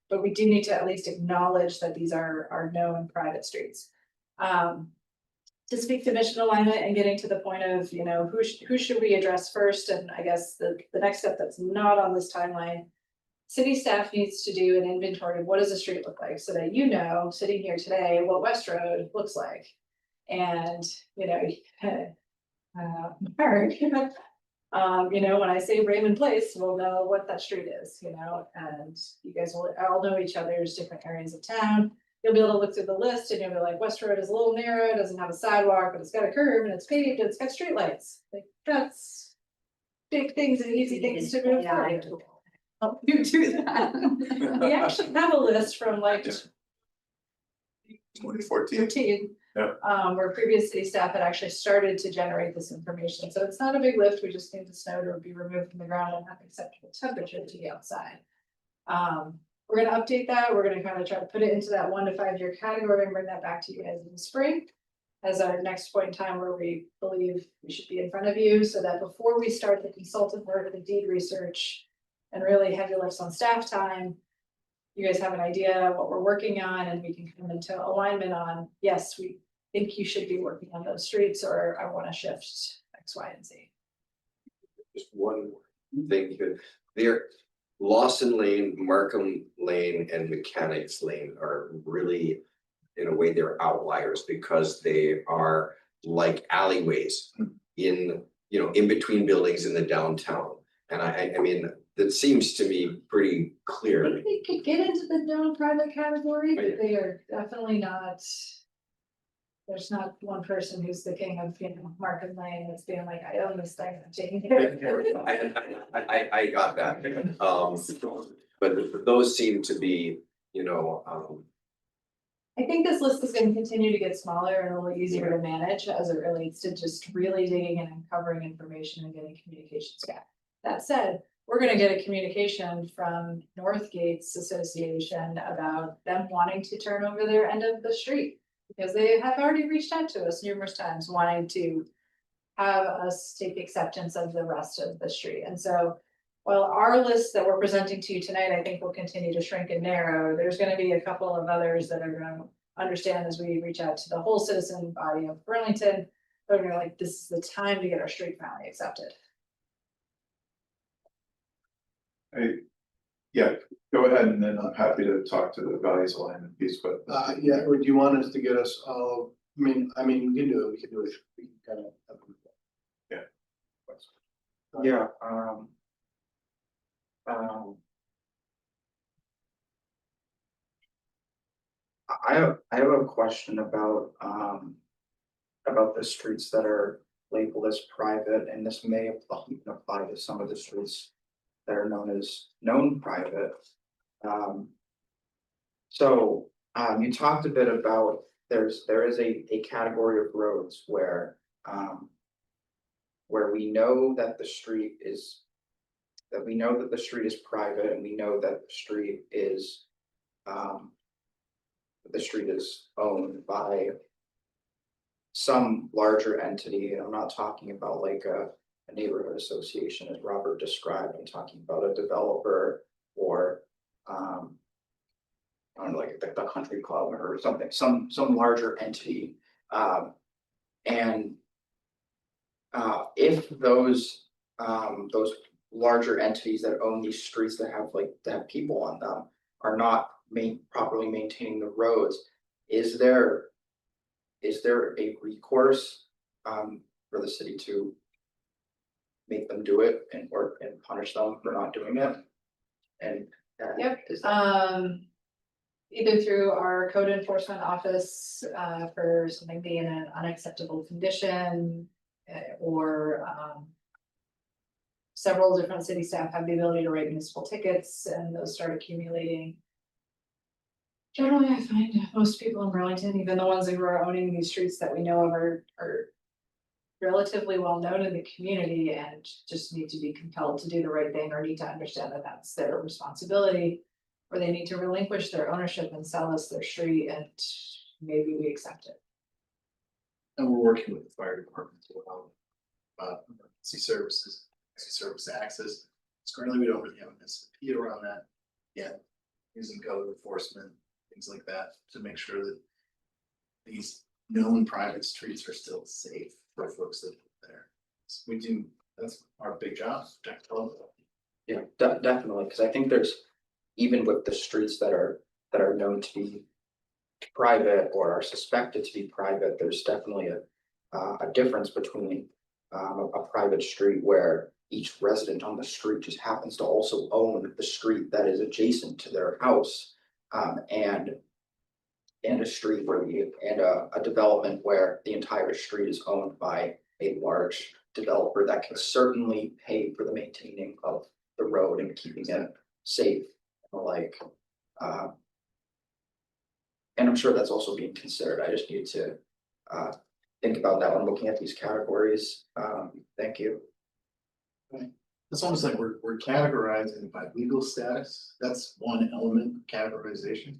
But we do need to at least acknowledge that these are known private streets. To speak to mission alignment and getting to the point of, you know, who should we address first? And I guess the next step that's not on this timeline. City staff needs to do an inventory of what does the street look like, so that you know, sitting here today, what West Road looks like. And, you know, Mark, you know, when I say Raymond Place, we'll know what that street is, you know, and you guys will all know each other's different areas of town. You'll be able to look through the list and you'll be like, West Road is a little narrow, it doesn't have a sidewalk, but it's got a curb and it's paved, and it's got streetlights. Like, that's big things and easy things to move forward. Help you do that. We actually have a list from like 2014. 13. Where previous city staff had actually started to generate this information, so it's not a big lift, we just need the snow to be removed from the ground and have acceptable temperature to be outside. We're gonna update that, we're gonna kind of try to put it into that 1 to 5 year category and bring that back to you guys in the spring. As our next point in time where we believe we should be in front of you, so that before we start the consultant work, the deed research. And really heavy lifts on staff time. You guys have an idea of what we're working on, and we can come into alignment on, yes, we think you should be working on those streets, or I want to shift X, Y, and Z. Just one thing here, there, Lawson Lane, Markham Lane and Mechanics Lane are really, in a way, they're outliers because they are like alleyways in, you know, in between buildings in the downtown. And I mean, that seems to me pretty I clear. think they could get into the known private category, Oh, yeah. but they are definitely not. There's not one person who's the king of, you know, Market Lane that's being like, I own this thing, I'm taking it. I got that, but those seem to be, you know, I think this list is gonna continue to get smaller and a little easier to manage as it relates to just really digging in and covering information and getting communications back. That said, we're gonna get a communication from Northgate's Association about them wanting to turn over their end of the street. Because they have already reached out to us numerous times wanting to have us take acceptance of the rest of the street. And so while our list that we're presenting to you tonight, I think will continue to shrink and narrow, there's gonna be a couple of others that are gonna understand as we reach out to the whole citizen body of Burlington. They're gonna be like, this is the time to get our street finally accepted. Yeah, go ahead, and then I'm happy to talk to the values alignment piece, but. Yeah, or do you want us to get us all, I mean, we can do it, we can kind of. Yeah, I have a question about the streets that are labeled as private, and this may apply to some of the streets that are known private. So you talked a bit about there is a category of roads where we know that the street is private, and we know that the street is owned by some larger entity. And I'm not talking about like a neighborhood association as Robert described. I'm talking about a developer or I don't know, like the country club or something, some larger entity. If those larger entities that own these streets that have people on them are not properly maintaining the roads, is there a recourse for the city to make them do it and punish them for not doing it? And Yep, is that either through our code enforcement office for something being an unacceptable condition, or several different city staff have the ability to write municipal tickets, and those start accumulating. Generally, I find most people in Burlington, even the ones who are owning these streets that we know of, are relatively well known in the community and just need to be compelled to do the right thing, or need to understand that that's their responsibility. or they need to relinquish their ownership and sell us their street, and maybe we accept it. And we're working with the fire department to allow emergency service access. So currently, we don't really have an SOP around that yet, using code enforcement, things like that, to make sure that these known private streets are still safe for folks that live there. So we do, that's our big job, protect all of them. Yeah, definitely, because I think there's, even with the streets that are known to be private or are suspected to be private, there's definitely a difference between a private street where each resident on the street just happens to also own the street that is adjacent to their house, and a street where a development where the entire street is owned by a large developer that can certainly pay for the maintaining of the road and keeping it safe, like, and I'm sure that's also being considered. I just need to think about that when looking at these categories. Thank you. It's almost like we're categorizing by legal status. That's one element of categorization.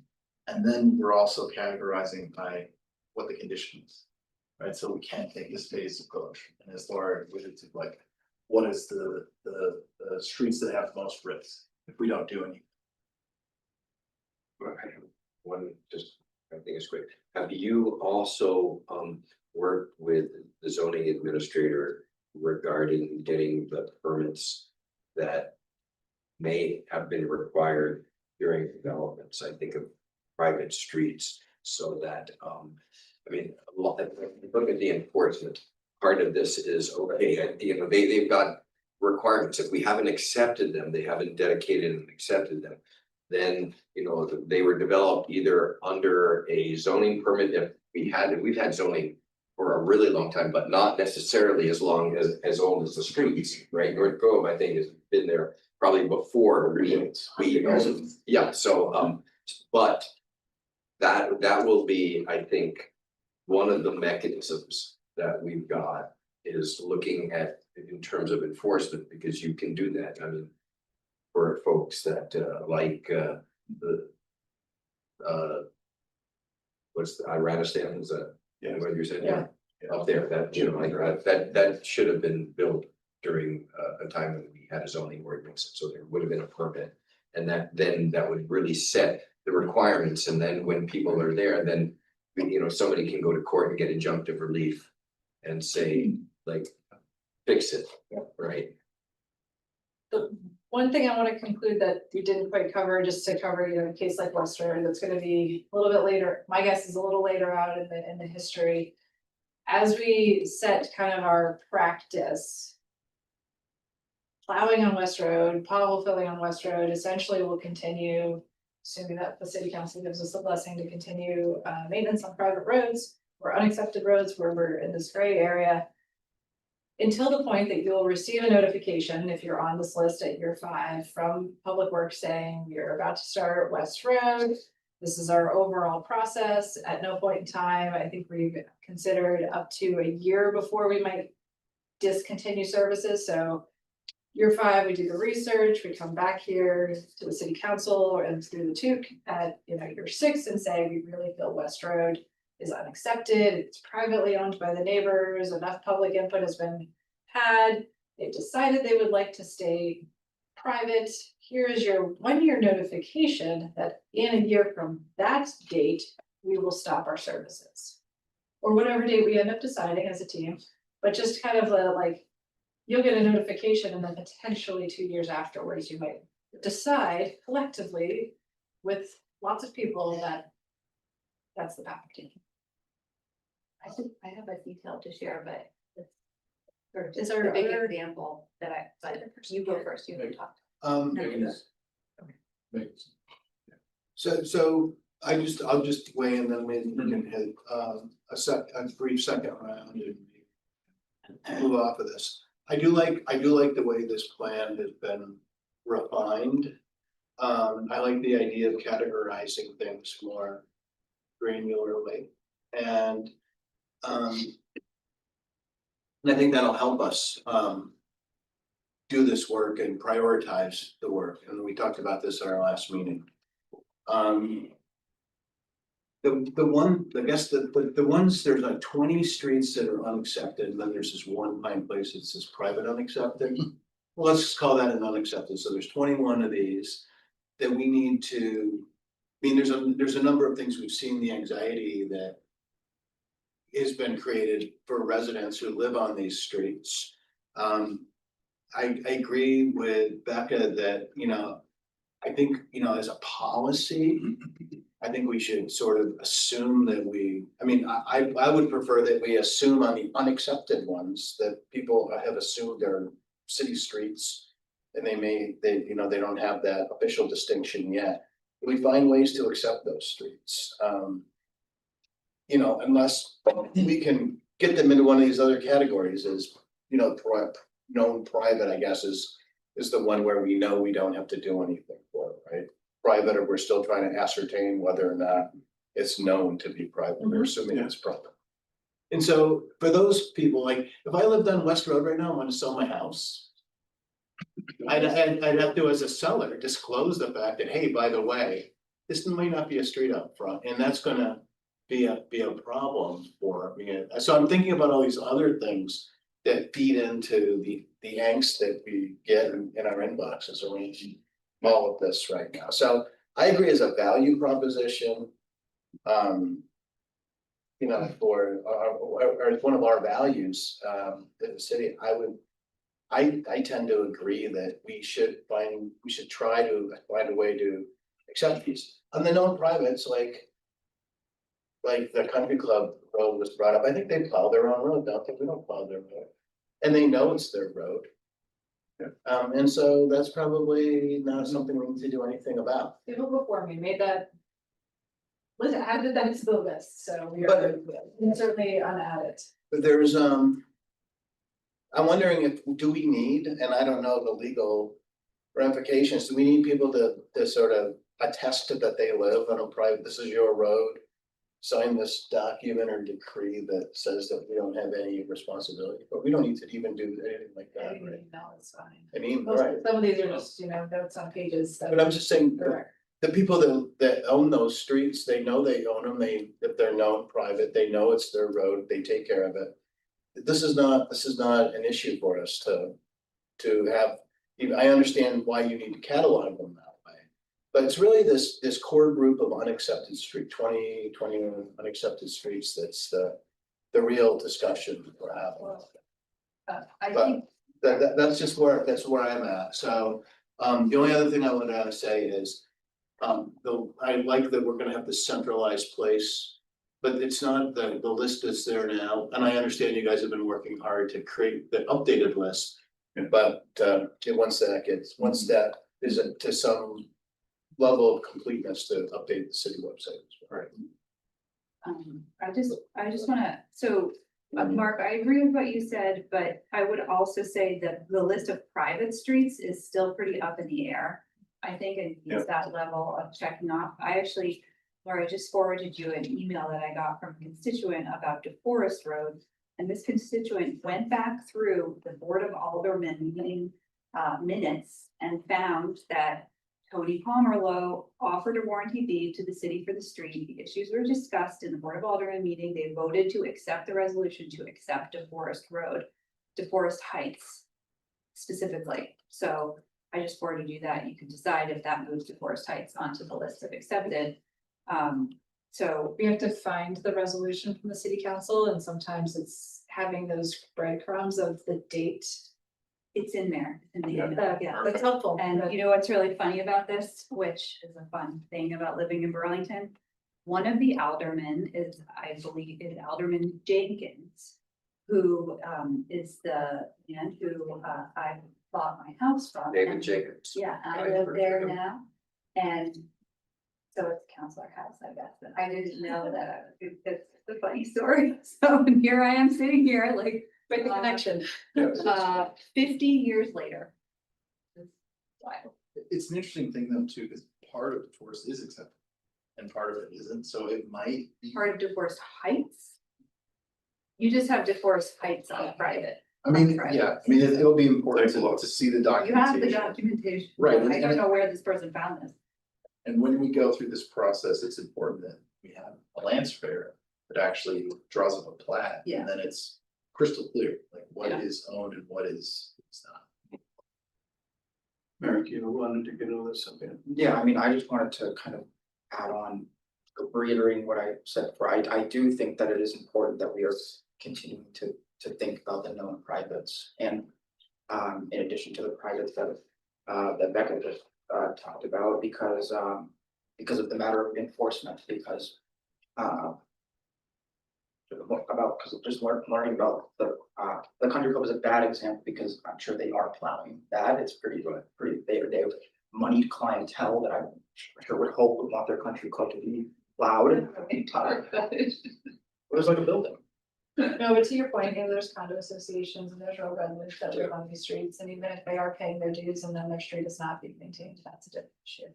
And then we're also categorizing by what the condition is. Right, so we can't take this phased approach. And as Laura alluded to, like, what is the streets that have the most risk if we don't do anything? I have one, just, I think it's quick. Have you also worked with the zoning administrator regarding getting the permits that may have been required during developments? I think of private streets, so that I mean, a lot, look at the enforcement. Part of this is, okay, you know, they've got requirements. If we haven't accepted them, they haven't dedicated and accepted them, then, you know, they were developed either under a zoning permit that we've had zoning for a really long time, but not necessarily as long as old as the streets, right? North Grove, I think, has been there probably before we yeah, so but that will be, I think, one of the mechanisms that we've got is looking at in terms of enforcement, because you can do that. I mean, for folks that like the what's the Iranistan, is that what you said? Yeah. Up there, that, you know, like that should have been built during a time when we had a zoning ordinance, so there would have been a permit. And that would really set the requirements, and then when people are there, then, you know, somebody can go to court and get injunctive relief and say, like, fix it, right? The one thing I want to conclude that we didn't quite cover, just to cover, you know, a case like Western, that's going to be a little bit later. My guess is a little later out in the history. As we set kind of our practice, plowing on West Road, pothole filling on West Road, essentially will continue, assuming that the city council gives us the blessing to continue maintenance on private roads or unaccepted roads where we're in this gray area, until the point that you'll receive a notification, if you're on this list at year 5, from Public Works saying you're about to start West Road. This is our overall process. At no point in time, I think we've considered up to a year before we might discontinue services. So year 5, we do the research, we come back here to the city council and through the TEUC at, you know, year 6 and say, we really feel West Road is unaccepted. It's privately owned by the neighbors. Enough public input has been had. They've decided they would like to stay private. Here is your 1-year notification that in a year from that date, we will stop our services. Or whatever date we end up deciding as a team, but just kind of like, you'll get a notification, and then potentially 2 years afterwards, you might decide collectively with lots of people that that's the path we're taking. I have a detail to share, but it's Is a there big other- example that you go first, you can talk. So I'll just weigh in, then we can hit a brief second round and move off of this. I do like the way this plan has been refined. I like the idea of categorizing things more granularly, and I think that'll help us do this work and prioritize the work. And we talked about this at our last meeting. The one, I guess the ones, there's like 20 streets that are unaccepted, and then there's this one Pine Place that says private unaccepted. Well, let's just call that an unaccepted, so there's 21 of these that we need to. I mean, there's a number of things we've seen, the anxiety that has been created for residents who live on these streets. I agree with Becca that, you know, I think, you know, as a policy, I think we should sort of assume that I would prefer that we assume on the unaccepted ones that people have assumed they're city streets. And they don't have that official distinction yet. We find ways to accept those streets. You know, unless we can get them into one of these other categories as, you know, known private, I guess, is the one where we know we don't have to do anything for it, right? Private, or we're still trying to ascertain whether or not it's known to be private, we're assuming it's private. And so for those people, like, if I lived on West Road right now, I want to sell my house. I'd have to, as a seller, disclose the fact that, hey, by the way, this might not be a street up front, and that's gonna be a problem for me. So I'm thinking about all these other things that feed into the angst that we get in our inboxes around all of this right now. So I agree, as a value proposition, you know, for or one of our values in the city, I tend to agree that we should try to find a way to accept these. On the non-privates, like the country club road was brought up, I think they plow their own road, don't they? We don't plow their road. And they know it's their road. And so that's probably not something we need to do anything about. People before me made that. Listen, added that to the list, so we But- are certainly unadd it. But there's, I'm wondering do we need, and I don't know the legal ramifications, do we need people to sort of attest to that they live on a private, this is your road? Sign this document or decree that says that we don't have any responsibility, but we don't need to even do anything like that, right? No, it's fine. I mean, Most- right, Some of these are just, you know, notes on pages. but I'm just saying, Correct. the people that own those streets, they know they own them, if they're known private, they know it's their road, they take care of it. This is not an issue for us to have, I understand why you need to catalog them that way. But it's really this core group of unaccepted 21 unaccepted streets, that's the real discussion we're having. I But think, that's just where I'm at, so, the only other thing I would say is, I like that we're gonna have this centralized place. But it's not the list that's there now, and I understand you guys have been working hard to create the updated list. But once that is to some level of completeness, to update the city website. Right. I just wanna, so, Mark, I agree with what you said, but I would also say that the list of private streets is still pretty up in the air. I think it needs that level of checking off. Laura, I just forwarded you an email that I got from a constituent about DeForest Road. And this constituent went back through the Board of Aldermen meeting minutes and found that Tony Pomerleau offered a warranty deed to the city for the street. The issues were discussed in the Board of Aldermen meeting. They voted to accept the resolution to accept DeForest Road, DeForest Heights specifically. So I just forwarded you that. You can decide if that moves DeForest Heights onto the list of accepted. So We have to find the resolution from the city council, and sometimes it's having those breadcrumbs of the date. it's in there. It's in the email. Yeah. That's helpful. And you know what's really funny about this, which is a fun thing about living in Burlington? One of the aldermen is, I believe, is Alderman Jenkins, who is the man who I bought my house from. David And- Jacobs. Yeah, I live there now, and so it's Councilor House, I guess, but I didn't know that. It's a funny story. So here I am sitting here like. Make the connection. 50 years later. It's wild. It's an interesting thing though, too, because part of DeForest is accepted and part of it isn't, so it might be. Part of DeForest Heights. You just have DeForest Heights on private. I mean, Right. yeah, I mean, it'll be important to see the You have the documentation. documentation. Right, I don't and- know where this person found this. And when we go through this process, it's important that we have a land surveyor that actually draws up a plat. Yeah. And then it's crystal clear, like what Yeah. is owned and what is not. Merrick, you wanted to get over something? Yeah, I mean, I just wanted to kind of add on, reiterating what I said before, I do think that it is important that we are continuing to think about the known privates and. In addition to the privates that Becca just talked about, because of the matter of enforcement, because. Because of just learning about the country club is a bad example, because I'm sure they are plowing that, it's pretty they have moneyed clientele that I'm sure would hope would want their country club to be loud and it was like a building. No, but to your point, there's condo associations and there's real residents that live on these streets, and even if they are paying their dues and then their street is not being maintained, that's a different issue.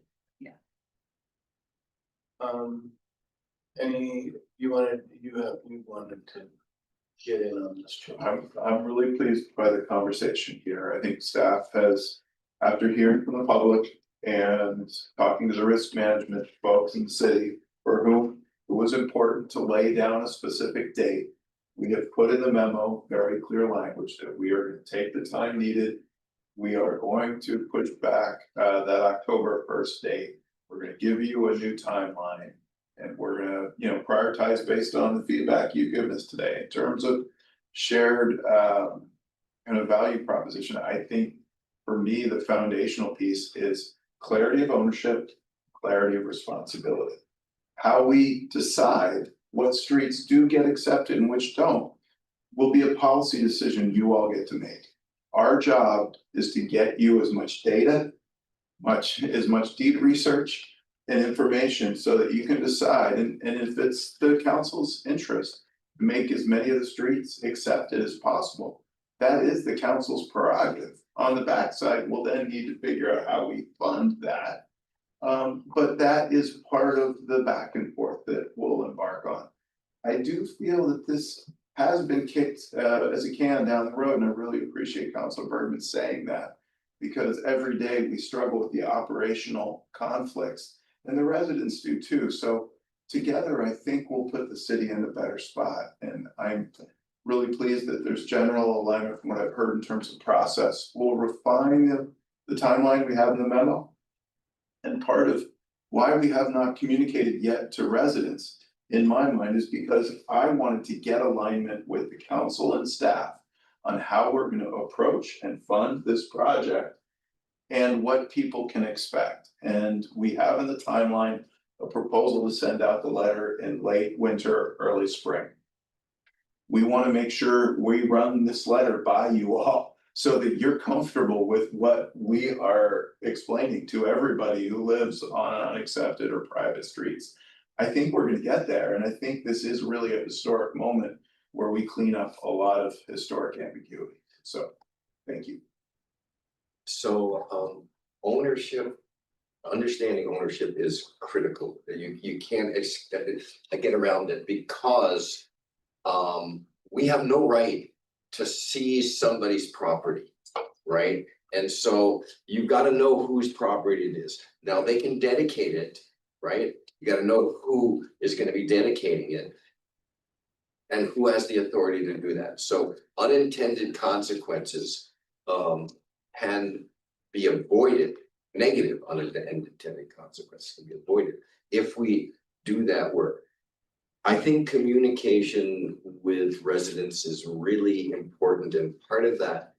You wanted to get in on this, Joe? I'm really pleased by the conversation here. I think staff has, after hearing from the public and talking to the risk management folks in the city, for whom it was important to lay down a specific date. We have put in the memo very clear language that we are going to take the time needed. We are going to push back that October 1st date. We're going to give you a new timeline. And we're gonna, prioritize based on the feedback you've given us today in terms of shared kind of value proposition. I think for me, the foundational piece is clarity of ownership, clarity of responsibility. How we decide what streets do get accepted and which don't will be a policy decision you all get to make. Our job is to get you as much data, as much deep research and information so that you can decide, and if it's the council's interest, make as many of the streets accepted as possible. That is the council's prerogative. On the backside, we'll then need to figure out how we fund that. But that is part of the back and forth that we'll embark on. I do feel that this has been kicked as a can down the road, and I really appreciate Councilor Bergman saying that, because every day we struggle with the operational conflicts. And the residents do too. So together, I think we'll put the city in a better spot. And I'm really pleased that there's general alignment from what I've heard in terms of process. We'll refine the timeline we have in the memo. And part of why we have not communicated yet to residents, in my mind, is because I wanted to get alignment with the council and staff on how we're going to approach and fund this project and what people can expect. And we have in the timeline a proposal to send out the letter in late winter, early spring. We want to make sure we run this letter by you all so that you're comfortable with what we are explaining to everybody who lives on unaccepted or private streets. I think we're going to get there, and I think this is really a historic moment where we clean up a lot of historic ambiguity. So, thank you. So ownership, understanding ownership is critical. You can't get around it, because we have no right to seize somebody's property, right? And so you've got to know whose property it is. Now they can dedicate it, right? You got to know who is going to be dedicating it and who has the authority to do that. So unintended consequences can be avoided, negative unintended consequences can be avoided if we do that work. I think communication with residents is really important, and part of that,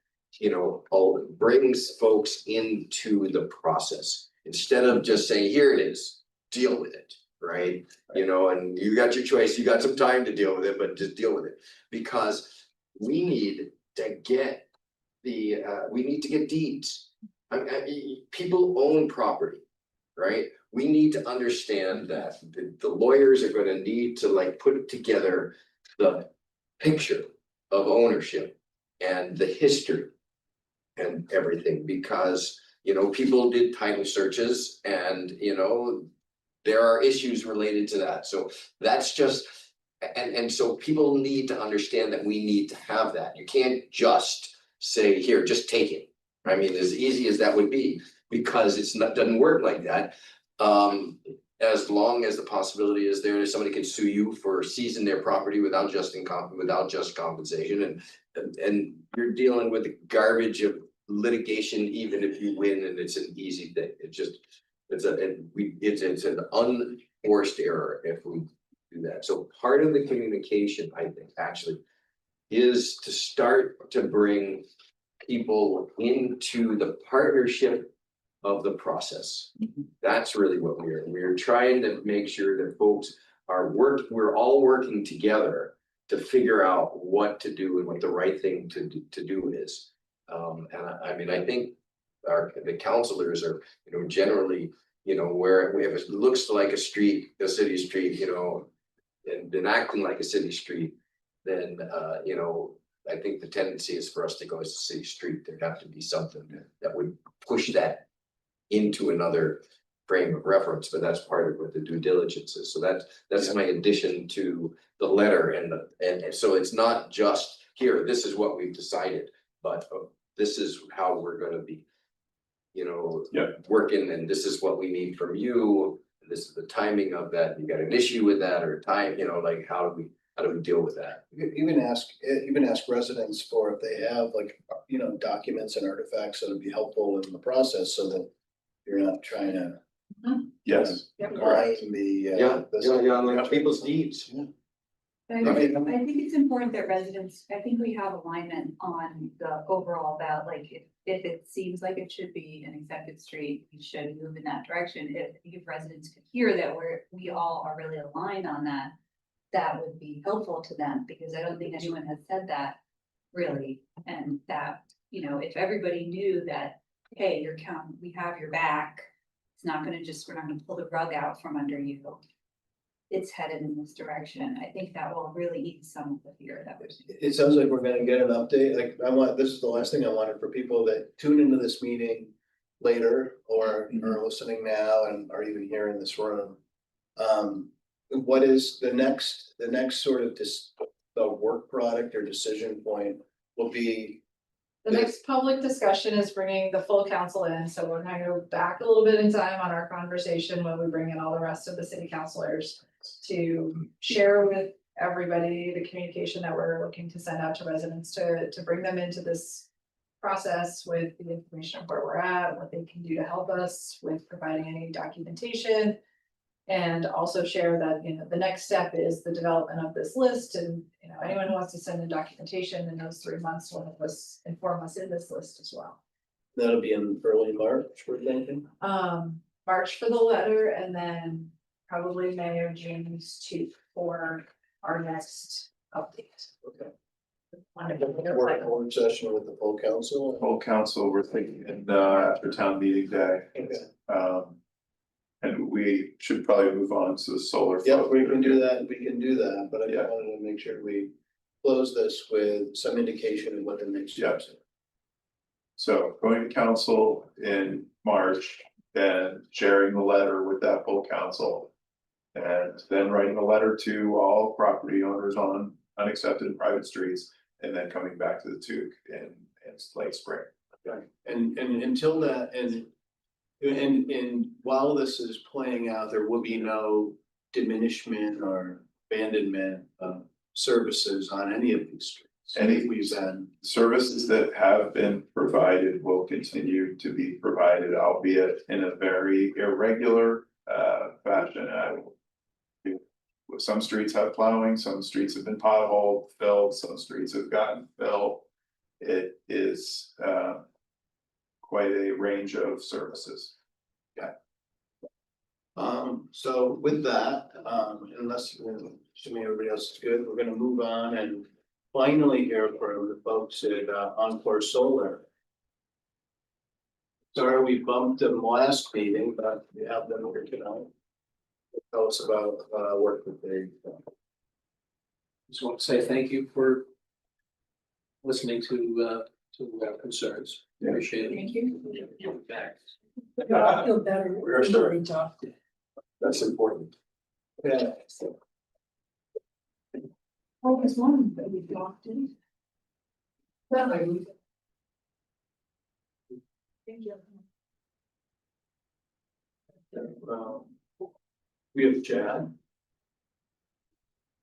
brings folks into the process instead of just saying, here it is, deal with it, right? And you got your choice, you got some time to deal with it, but just deal with it, because we need to get deeds. People own property, right? We need to understand that the lawyers are going to need to put together the picture of ownership and the history and everything, because people did title searches, and there are issues related to that. So that's just, and so people need to understand that we need to have that. You can't just say, here, just take it. I mean, as easy as that would be, because doesn't work like that. as long as the possibility is there, that somebody can sue you for seizing their property without just compensation, and you're dealing with the garbage of litigation, even if you win, and it's an easy thing. It's an unforced error if we do that. So part of the communication, I think, actually, is to start to bring people into the partnership of the process. That's really what we're trying to make sure that folks we're all working together to figure out what to do and what the right thing to do is. And I mean, I think the councilors are, generally, where if it looks like a city street, and been acting like a city street, then, I think the tendency is for us to go as a city street. There'd have to be something that would push that into another frame of reference, but that's part of what the due diligence is. So that's my addition to the letter, and so it's not just here, this is what we've decided, but this is how we're gonna be, working, and this is what we need from you. This is the timing of that. You got an issue with that or time, like how do we deal with that? Even ask residents for if they have documents and artifacts that would be helpful in the process, so that you're not trying to. Yes. Mine the. Like people's needs. I think it's important that residents, I think we have alignment on the overall about if it seems like it should be an accepted street, we should move in that direction. If residents could hear that we all are really aligned on that, that would be helpful to them, because I don't think anyone has said that really. And that, if everybody knew that, hey, we have your back, it's not gonna we're not gonna pull the rug out from under you. It's headed in this direction. I think that will really ease some of the fear that we're seeing. It sounds like we're gonna get an update. This is the last thing I wanted for people that tune into this meeting later or are listening now and are even here in this room. What is the next sort of the work product or decision point will be? The next public discussion is bringing the full council in, so we're gonna go back a little bit in time on our conversation when we bring in all the rest of the city councilors to share with everybody the communication that we're looking to send out to residents to bring them into this process with the information of where we're at, what they can do to help us with providing any documentation. And also share that, the next step is the development of this list, and, anyone who wants to send in documentation in those 3 months will inform us in this list as well. That'll be in early March, we're thinking. March for the letter, and then probably May or June for our next update. Okay. Wonderful. Work session with the full council. Full council, we're thinking after town meeting day. Okay. And we should probably move on to the solar. Yeah, we can do that, but I just wanted to make sure we close this with some indication of what the next steps are. So going to council in March and sharing the letter with that full council. And then writing a letter to all property owners on unaccepted private streets, and then coming back to the TEUC in late spring. Okay. And until that, and while this is playing out, there will be no diminishment or abandonment of services on any of these streets. Services that have been provided will continue to be provided, albeit in a very irregular fashion. Some streets have plowing, some streets have been potholed, filled, some streets have gotten filled. It is quite a range of services. Yeah. So with that, unless assuming everybody else is good, we're gonna move on and finally hear from the folks at Encore Solar. Sorry, we bumped them last meeting, but we have them here tonight. Tell us about work that they. Just want to say thank you for listening to our concerns. Appreciate it. Thank you. You're back. I feel better. We're sure. Talked. That's important. Yeah. Oh, there's one that we talked in. Thank you. We have Chad. I'm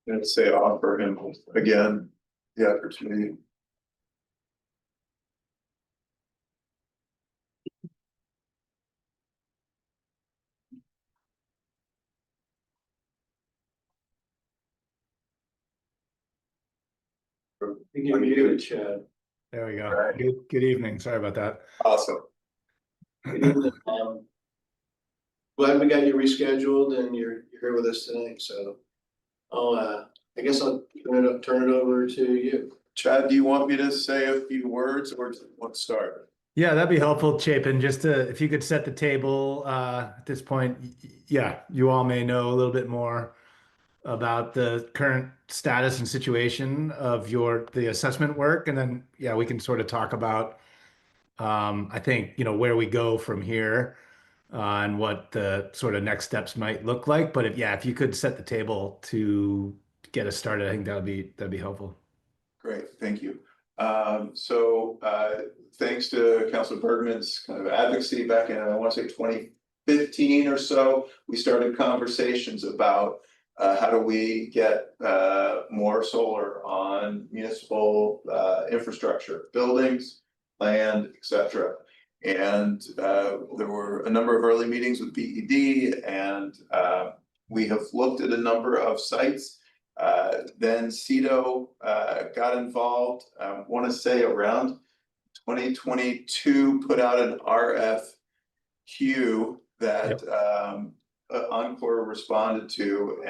gonna say offer him again the opportunity. You're muted, Chad. There we go. Right. Good evening. Sorry about that. Awesome. Glad we got you rescheduled and you're here with us tonight, so. I guess I'll turn it over to you. Chad, do you want me to say a few words or do you want to start? Yeah, that'd be helpful, Chapin. Just to, if you could set the table at this point. Yeah, you all may know a little bit more about the current status and situation of the assessment work, and then yeah, we can sort of talk about I think where we go from here and what the sort of next steps might look like. But if you could set the table to get us started, I think that'd be helpful. Great, thank you. Thanks to Councilor Bergman's kind of advocacy back in, I want to say 2015 or so, we started conversations about how do we get more solar on municipal infrastructure, buildings, land, etc. And there were a number of early meetings with BED, and we have looked at a number of sites. Then CEDO got involved. I want to say around 2022 put out an RFQ that Encore responded to,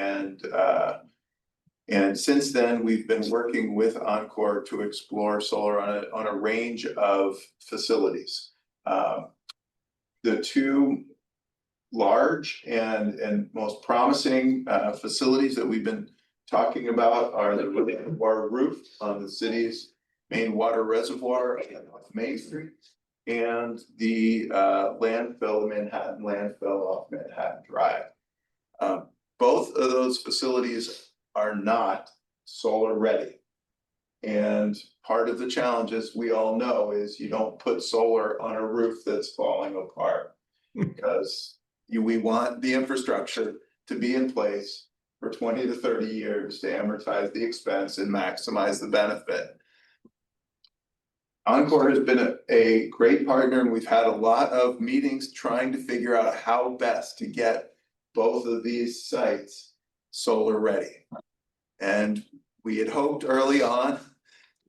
and since then we've been working with Encore to explore solar on a range of facilities. The two large and most promising facilities that we've been talking about are the water roof on the city's main water reservoir on Main Street, and the landfill, the Manhattan landfill off Manhattan Drive. Both of those facilities are not solar ready. And part of the challenges we all know is you don't put solar on a roof that's falling apart, because we want the infrastructure to be in place for 20 to 30 years to amortize the expense and maximize the benefit. Encore has been a great partner, and we've had a lot of meetings trying to figure out how best to get both of these sites solar ready. And we had hoped early on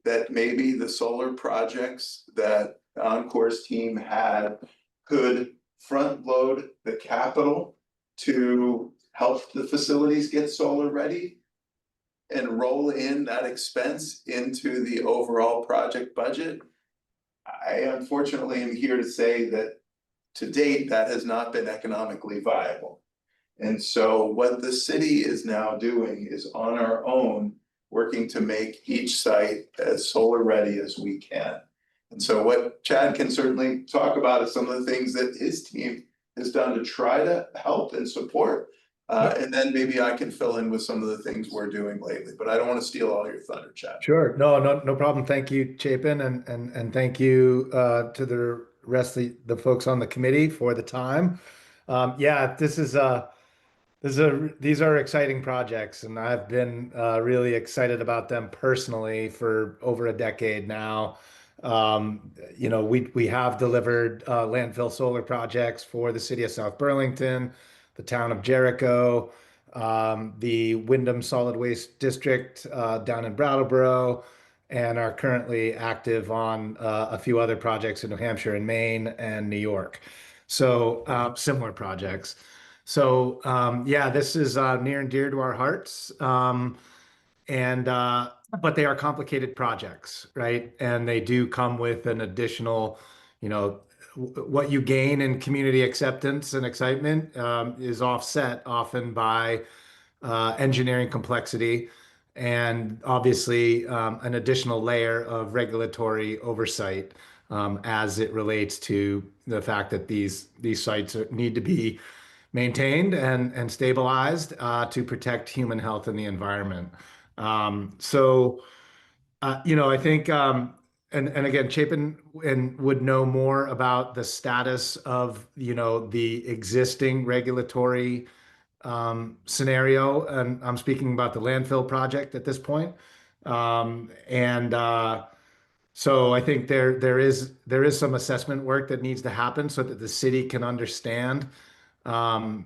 that maybe the solar projects that Encore's team had could front load the capital to help the facilities get solar ready and roll in that expense into the overall project budget. I unfortunately am here to say that to date, that has not been economically viable. And so what the city is now doing is on our own, working to make each site as solar ready as we can. And so what Chad can certainly talk about is some of the things that his team has done to try to help and support. And then maybe I can fill in with some of the things we're doing lately, but I don't want to steal all your thunder, Chad. Sure. No problem. Thank you, Chapin, and thank you to the rest of the folks on the committee for the time. Yeah, these are exciting projects, and I've been really excited about them personally for over a decade now. We have delivered landfill solar projects for the city of South Burlington, the town of Jericho, the Wyndham Solid Waste District down in Brattleboro, and are currently active on a few other projects in New Hampshire and Maine and New York. So similar projects. So yeah, this is near and dear to our hearts. But they are complicated projects, right? And they do come with an additional, what you gain in community acceptance and excitement is offset often by engineering complexity, and obviously an additional layer of regulatory oversight as it relates to the fact that these sites need to be maintained and stabilized to protect human health and the environment. I think and again, Chapin and would know more about the status of, you know, the existing regulatory scenario, and I'm speaking about the landfill project at this point. So I think there is some assessment work that needs to happen so that the city can understand. And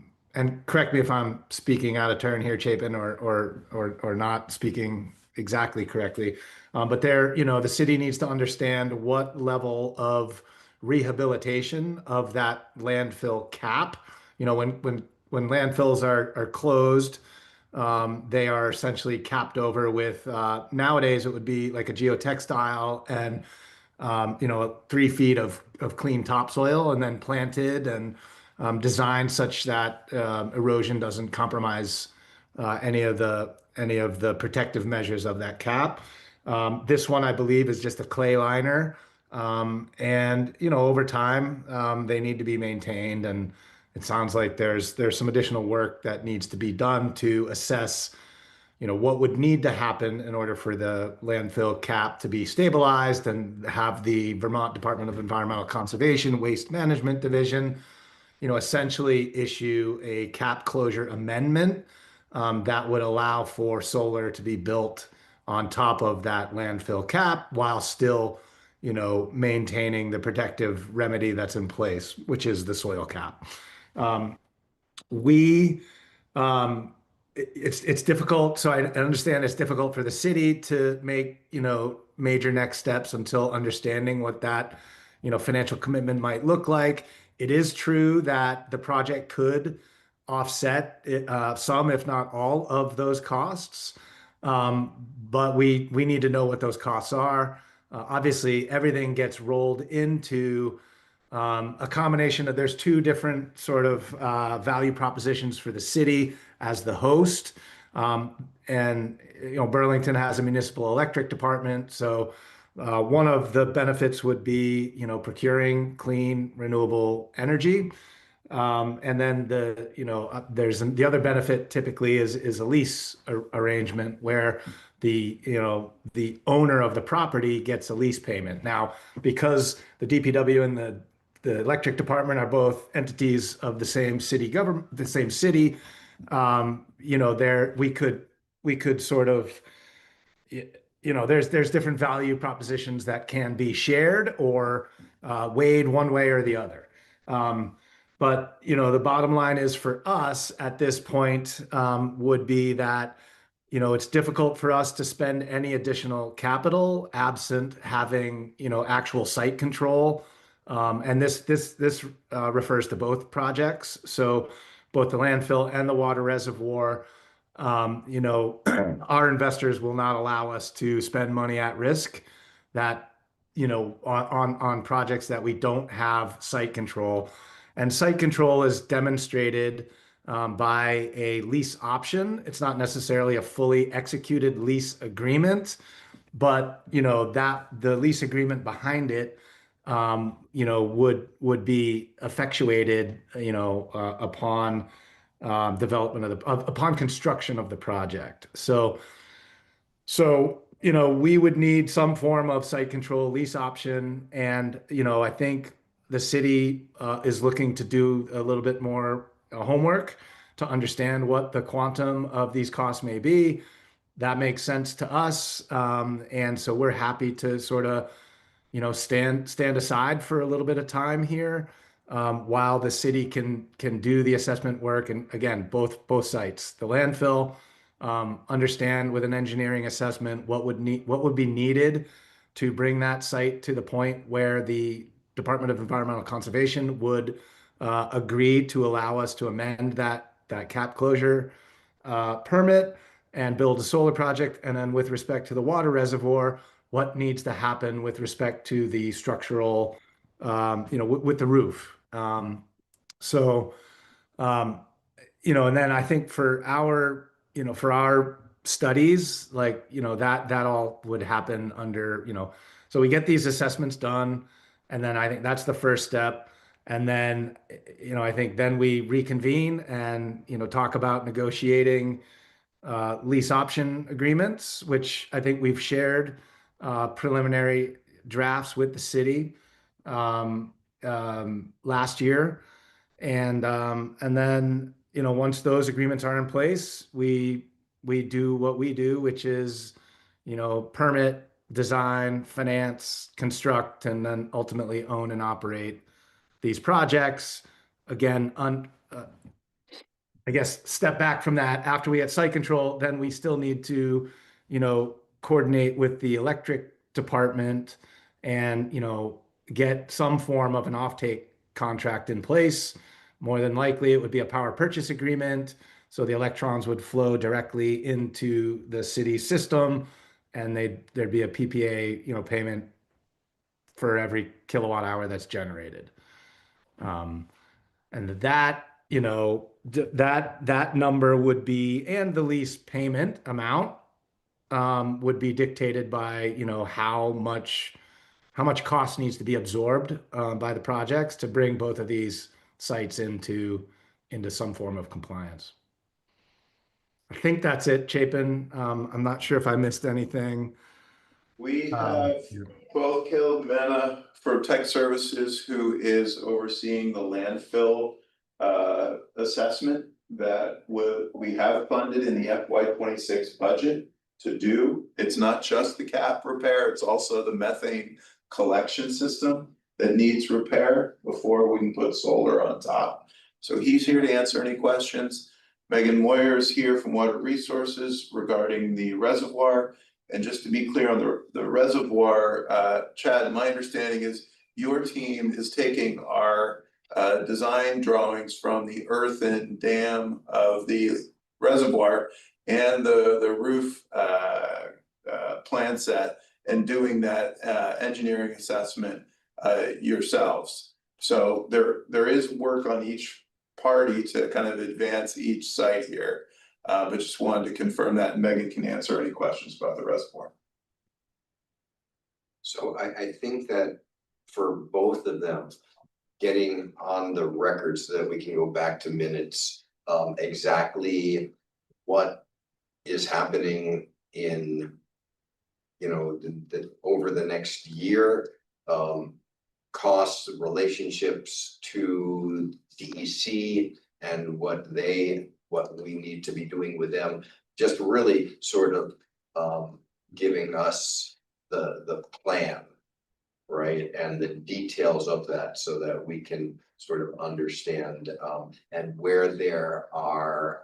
correct me if I'm speaking out of turn here, Chapin, or not speaking exactly correctly. But you know, the city needs to understand what level of rehabilitation of that landfill cap. You know, when landfills are closed, they are essentially capped over with, nowadays it would be like a geotextile and, you know, 3 feet of clean topsoil and then planted and designed such that erosion doesn't compromise any of the protective measures of that cap. This one, I believe, is just a clay liner. And, you know, over time, they need to be maintained. And it sounds like there's some additional work that needs to be done to assess, you know, what would need to happen in order for the landfill cap to be stabilized and have the Vermont Department of Environmental Conservation Waste Management Division, you know, essentially issue a cap closure amendment that would allow for solar to be built on top of that landfill cap while still, you know, maintaining the protective remedy that's in place, which is the soil cap. It's difficult. So I understand it's difficult for the city to make, you know, major next steps until understanding what that, you know, financial commitment might look like. It is true that the project could offset some, if not all, of those costs. But we need to know what those costs are. Obviously, everything gets rolled into a combination of, there's 2 different sort of value propositions for the city as the host. And, you know, Burlington has a municipal electric department. So one of the benefits would be, you know, procuring clean, renewable energy. And then there's the other benefit typically is a lease arrangement where the owner of the property gets a lease payment. Now, because the DPW and the electric department are both entities of the same city government, the same city, you know, we could sort of, you know, there's different value propositions that can be shared or weighed one way or the other. But, you know, the bottom line is for us at this point would be that, you know, it's difficult for us to spend any additional capital absent having, you know, actual site control. And this refers to both projects. So both the landfill and the water reservoir, you know, our investors will not allow us to spend money at risk that, you know, on projects that we don't have site control. And site control is demonstrated by a lease option. It's not necessarily a fully executed lease agreement, but, you know, that the lease agreement behind it, you know, would be effectuated, you know, upon development upon construction of the project. So, you know, we would need some form of site control lease option. And, you know, I think the city is looking to do a little bit more homework to understand what the quantum of these costs may be. That makes sense to us. And so we're happy to sort of, you know, stand aside for a little bit of time here while the city can do the assessment work. And again, both sites, the landfill, understand with an engineering assessment what would be needed to bring that site to the point where the Department of Environmental Conservation would agree to allow us to amend that cap closure permit and build a solar project. And then with respect to the water reservoir, what needs to happen with respect to the structural, you know, with the roof. You know, and then I think for our studies, like, you know, that all would happen under, you know, so we get these assessments done, and then I think that's the first step. And then, you know, I think then we reconvene and, you know, talk about negotiating lease option agreements, which I think we've shared preliminary drafts with the city last year. And then, you know, once those agreements are in place, we do what we do, which is, you know, permit, design, finance, construct, and then ultimately own and operate these projects. Again, I guess step back from that. After we get site control, then we still need to, you know, coordinate with the electric department and, you know, get some form of an offtake contract in place. More than likely, it would be a power purchase agreement. So the electrons would flow directly into the city system, and there'd be a PPA, you know, payment for every kilowatt hour that's generated. And that, you know, that number would be, and the lease payment amount would be dictated by, you know, how much cost needs to be absorbed by the projects to bring both of these sites into some form of compliance. I think that's it, Chapin. I'm not sure if I missed anything. We have both Caleb Mena from Tech Services, who is overseeing the landfill assessment that we have funded in the FY26 budget to do. It's not just the cap repair, it's also the methane collection system that needs repair before we can put solar on top. So he's here to answer any questions. Megan Moyer is here from Water Resources regarding the reservoir. And just to be clear on the reservoir, Chad, my understanding is your team is taking our design drawings from the earthen dam of the reservoir and the roof plan set and doing that engineering assessment yourselves. So there is work on each party to kind of advance each site here. But just wanted to confirm that, and Megan can answer any questions about the reservoir. So I think that for both of them, getting on the record so that we can go back to minutes, exactly what is happening in, you know, over the next year, costs, relationships to DEC and what we need to be doing with them, just really sort of giving us the plan, right, and the details of that so that we can sort of understand and where there are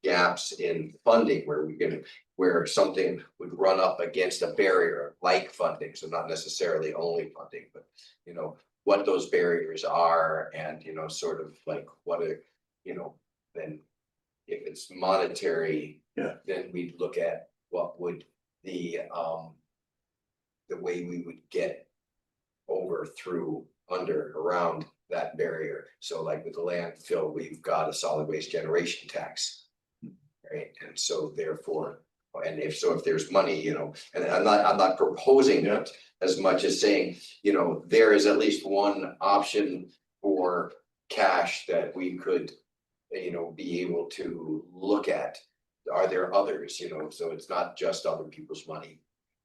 gaps in funding where something would run up against a barrier like funding, so not necessarily only funding, but you know what those barriers are, and you know sort of like what then if it's monetary, then we'd look at what would the way we would get over through around that barrier. So like with the landfill, we've got a solid waste generation tax, right? And so therefore, and if there's money, you know, and I'm not proposing it as much as saying, you know, there is at least one option for cash that we could, you know, be able to look at. Are there others, you know, so it's not just other people's money,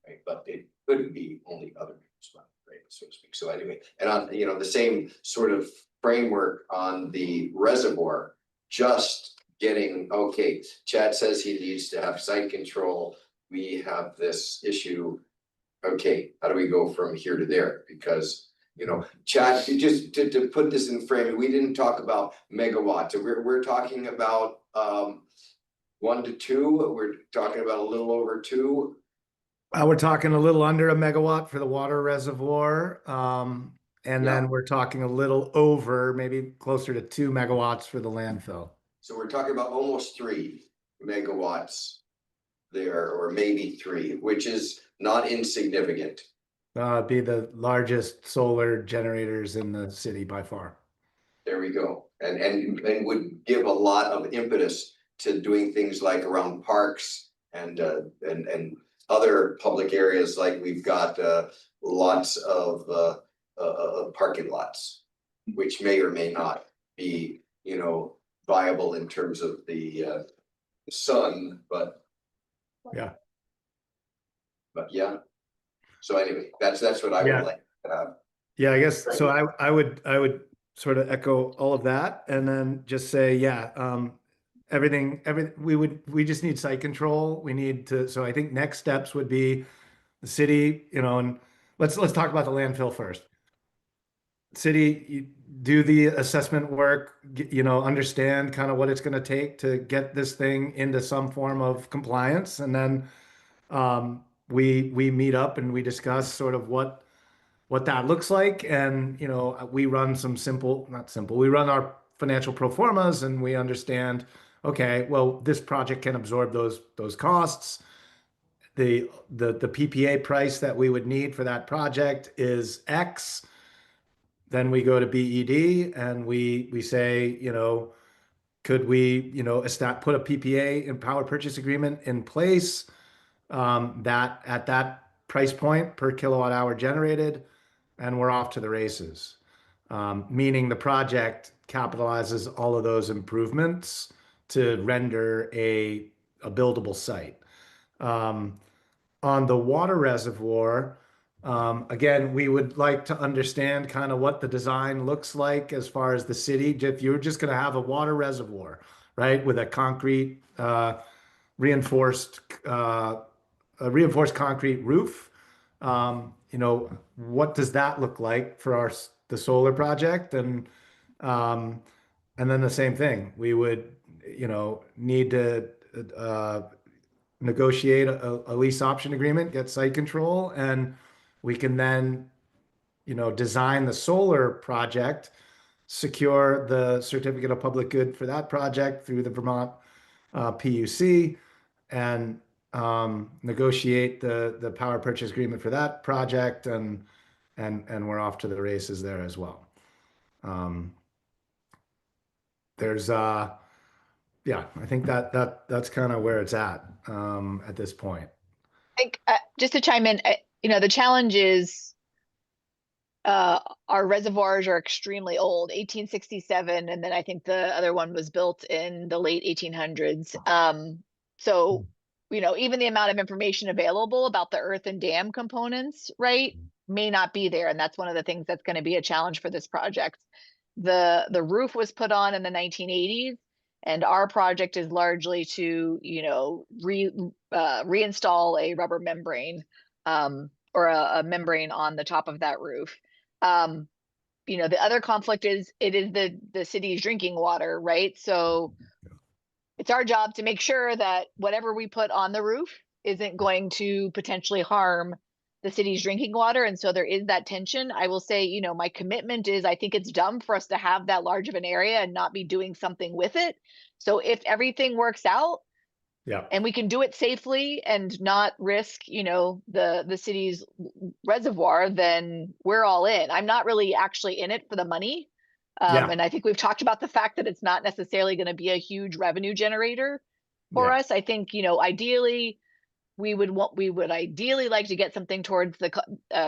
right? But it couldn't be only other people's money, right, so to speak. So anyway, and on, you know, the same sort of framework on the reservoir, just getting, okay, Chad says he needs to have site control. We have this issue. Okay, how do we go from here to there? Because, you know, Chad, just to put this in frame, we didn't talk about megawatts. We're talking about 1 to 2. We're talking about a little over 2. We're talking a little under a megawatt for the water reservoir. And then we're talking a little over, maybe closer to 2 megawatts for the landfill. So we're talking about almost 3 megawatts there, or maybe 3, which is not insignificant. Be the largest solar generators in the city by far. There we go. And would give a lot of impetus to doing things like around parks and other public areas, like we've got lots of parking lots, which may or may not be, you know, viable in terms of the sun, but yeah. But yeah. So anyway, that's what I Yeah. would like. Yeah, I guess, so I would sort of echo all of that and then just say, yeah, everything, we just need site control. We need to, so I think next steps would be the city, and let's talk about the landfill first. City, you do the assessment work, understand kind of what it's going to take to get this thing into some form of compliance. And then we meet up and we discuss sort of what that looks like. And, we run we run our financial pro formas and we understand, okay, well, this project can absorb those costs. The PPA price that we would need for that project is X. Then we go to BED and we say, could we, put a PPA and power purchase agreement in place that at that price point per kilowatt hour generated, and we're off to the races. Meaning the project capitalizes all of those improvements to render a buildable site. On the water reservoir, again, we would like to understand kind of what the design looks like as far as the city. If you're just going to have a water reservoir, right, with a concrete reinforced concrete roof, what does that look like for the solar project? And then the same thing, we would, need to negotiate a lease option agreement, get site control, and we can then, design the solar project, secure the certificate of public good for that project through the Vermont PUC, and negotiate the power purchase agreement for that project, and we're off to the races there as well. Yeah, I think that's kind of where it's at this point. I think just to chime in, the challenge is our reservoirs are extremely old, 1867, and then I think the other one was built in the late 1800s. So, even the amount of information available about the earth and dam components, right, may not be there, and that's one of the things that's going to be a challenge for this project. The roof was put on in the 1980s. And our project is largely to, reinstall a rubber membrane or a membrane on the top of that roof. The other conflict is it is the city's drinking water, right? So it's our job to make sure that whatever we put on the roof isn't going to potentially harm the city's drinking water. And so there is that tension. I will say, my commitment is I think it's dumb for us to have that large of an area and not be doing something with it. So if everything works out, yeah, and we can do it safely and not risk, the city's reservoir, then we're all in. I'm not really actually in it for the money. And I think we've talked about the fact that it's not necessarily going to be a huge revenue generator for us. I think, ideally, we would ideally like to get something towards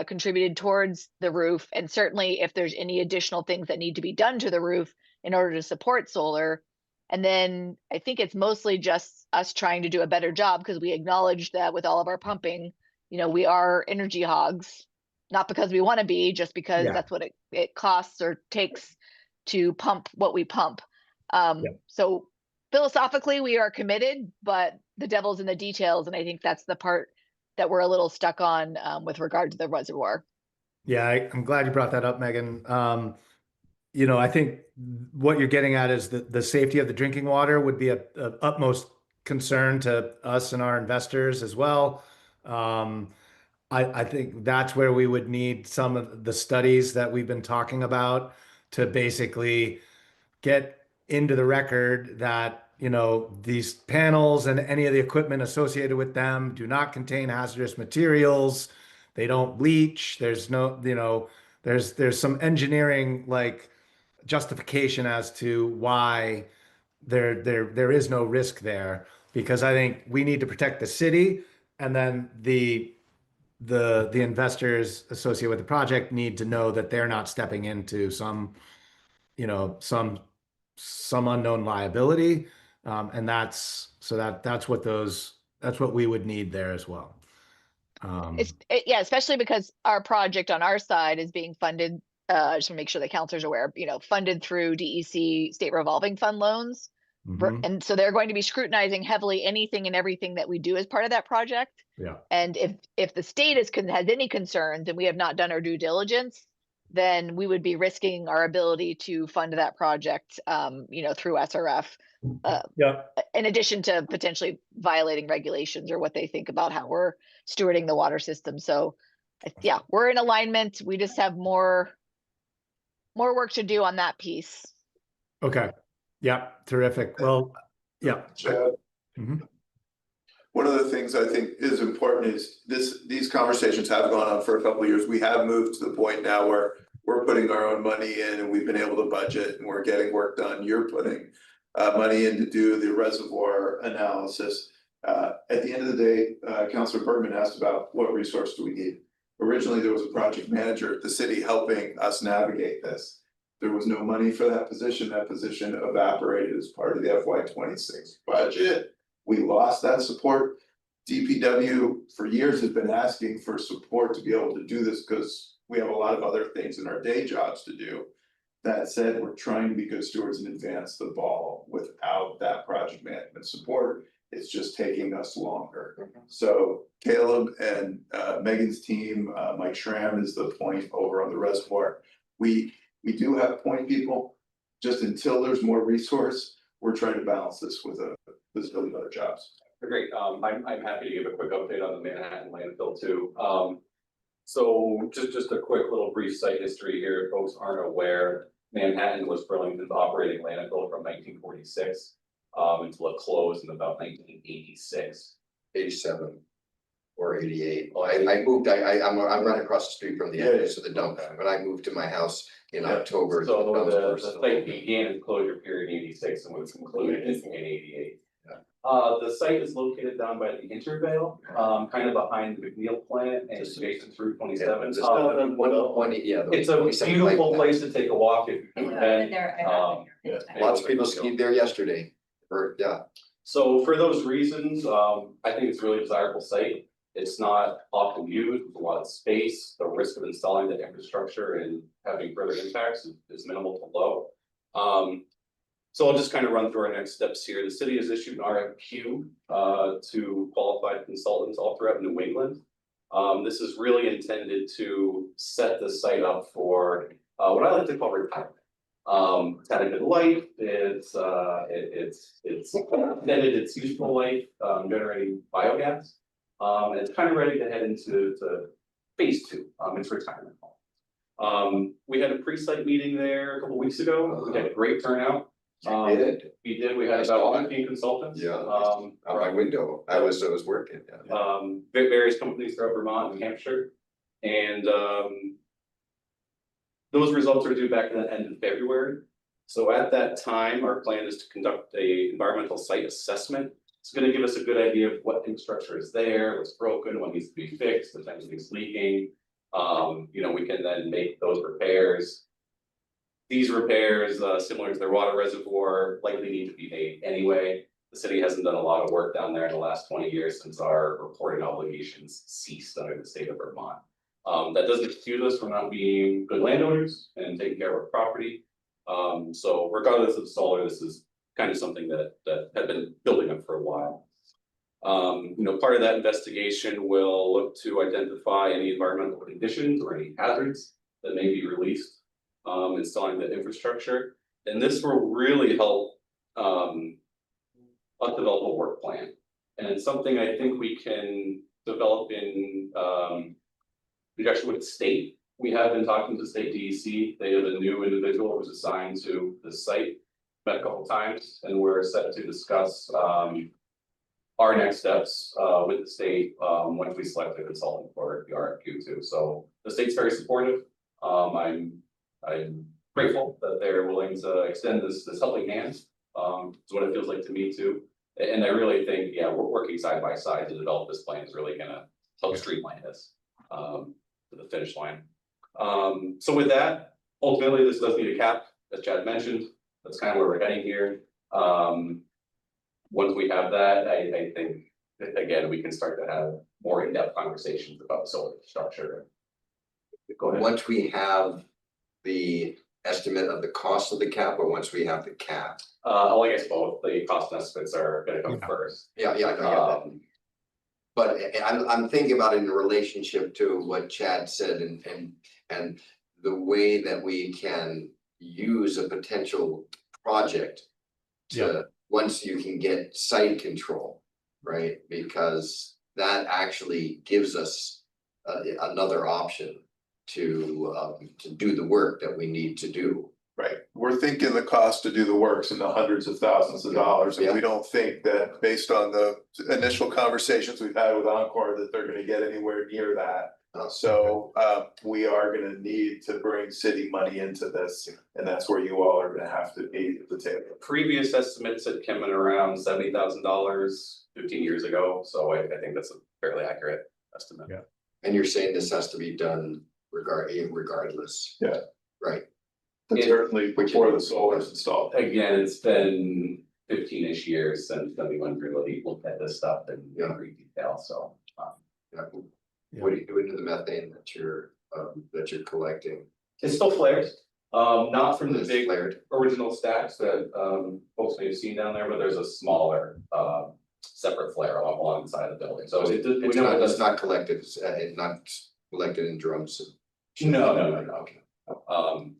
contributed towards the roof. And certainly if there's any additional things that need to be done to the roof in order to support solar. And then I think it's mostly just us trying to do a better job, because we acknowledge that with all of our pumping, we are energy hogs, not because we want to be, just because that's what it costs or takes to pump what we pump. So philosophically, we are committed, but the devil's in the details. And I think that's the part that we're a little stuck on with regard to the reservoir. Yeah, I'm glad you brought that up, Megan. I think what you're getting at is the safety of the drinking water would be a utmost concern to us and our investors as well. I think that's where we would need some of the studies that we've been talking about to basically get into the record that, these panels and any of the equipment associated with them do not contain hazardous materials. They don't bleach. There's no, there's some engineering justification as to why there is no risk there, because I think we need to protect the city, and then the investors associated with the project need to know that they're not stepping into some unknown liability. And that's what we would need there as well. Yeah, especially because our project on our side is being funded, just to make sure that counselors are aware, funded through DEC state revolving fund loans. And so they're going to be scrutinizing heavily anything and everything that we do as part of that project. Yeah. And if the state has any concerns and we have not done our due diligence, then we would be risking our ability to fund that project, through SRF. Yeah. In addition to potentially violating regulations or what they think about how we're stewarding the water system. So yeah, we're in alignment. We just have more work to do on that piece. Okay. Yeah. Terrific. Well, yeah. Chad, one of the things I think is important is these conversations have gone on for a couple of years. We have moved to the point now where we're putting our own money in and we've been able to budget and we're getting work done. You're putting money in to do the reservoir analysis. At the end of the day, Councilor Bergman asked about what resource do we need. Originally, there was a project manager at the city helping us navigate this. There was no money for that position. That position evaporated as part of the FY26 budget. We lost that support. DPW for years has been asking for support to be able to do this because we have a lot of other things in our day jobs to do. That said, we're trying to be good stewards and advance the ball. Without that project management support, it's just taking us longer. So Caleb and Megan's team, Mike Schramm is the point over on the reservoir. We do have point people, just until there's more resource, we're trying to balance this with visibility of other jobs. Great, I'm happy to give a quick update on the Manhattan landfill too. So just a quick little brief site history here, if folks aren't aware. Manhattan was Burlington's operating landfill from 1946 until it closed in about 1986. 87 or 88. Oh, I moved, I'm right across the street from the entrance of the dump, but I moved to my house in October. So the site began its closure period in 86 and was concluded in 88. The site is located down by the Intervale, kind of behind the McNeil plant and adjacent through 27. It's a beautiful place to take a walk if you've been. Lots of people skied there yesterday. So for those reasons, I think it's a really desirable site. It's not often used with a lot of space. The risk of installing the infrastructure and having further impacts is minimal to low. So I'll just kind of run through our next steps here. The city has issued an RFQ to qualified consultants all throughout New England. This is really intended to set the site up for what I like to call retirement. It's had a good life. It's extended its useful life, generating biogas. And it's kind of ready to head into phase 2. Its retirement. We had a pre-site meeting there a couple weeks ago. We had a great turnout. We did. We had about 15 consultants. Yeah. Out my window. I was working. Various companies throughout Vermont and Hampshire, and those results are due back in the end of February. So at that time, our plan is to conduct a environmental site assessment. It's going to give us a good idea of what infrastructure is there, what's broken, what needs to be fixed, if anything's leaking. We can then make those repairs. These repairs, similar to their water reservoir, likely need to be made anyway. The city hasn't done a lot of work down there in the last 20 years since our reporting obligations ceased under the state of Vermont. That doesn't excuse us from not being good landowners and taking care of our property. So regardless of solar, this is kind of something that had been building up for a while. Part of that investigation will look to identify any environmental conditions or any hazards that may be released. Installing the infrastructure, and this will really help us develop a work plan. And it's something I think we can develop in conjunction with the state. We have been talking to state DEC. They have a new individual who was assigned to the site, met a couple times, and we're set to discuss our next steps with the state once we select a consultant for the RFQ too. So the state's very supportive. I'm grateful that they're willing to extend this helping hand. It's what it feels like to me too. And I really think, we're working side by side to develop this plan is really gonna help streamline this to the finish line. So with that, ultimately, this does need a cap, as Chad mentioned. That's kind of where we're heading here. Once we have that, I think, again, we can start to have more in-depth conversations about solar infrastructure. Go ahead. Once we have the estimate of the cost of the cap, or once we have the cap? I guess both, the cost estimates are gonna come first. Yeah, I get that. But I'm thinking about it in relationship to what Chad said and the way that we can use a potential project to, once you can get site control, right? Because that actually gives us another option to do the work that we need to do. Right, we're thinking the cost to do the works in the hundreds of thousands of dollars, and we don't think that based on the initial conversations we've had with Encore that they're gonna get anywhere near that. So we are gonna need to bring city money into this, and that's where you all are gonna have to be at the table. Previous estimates had come in around $70,000 15 years ago, so I think that's a fairly accurate estimate. Yeah. And you're saying this has to be done regardless? Yeah. Right. Certainly before the solar's installed. Again, it's been 15-ish years since anyone really looked at this stuff in great detail, so. What are you doing to the methane that you're collecting? It still flares, not from the It's big flared. original stacks that folks may have seen down there, but there's a smaller separate flare along the side of the building, so we know It's not collected, it's not collected in drums. No. Okay.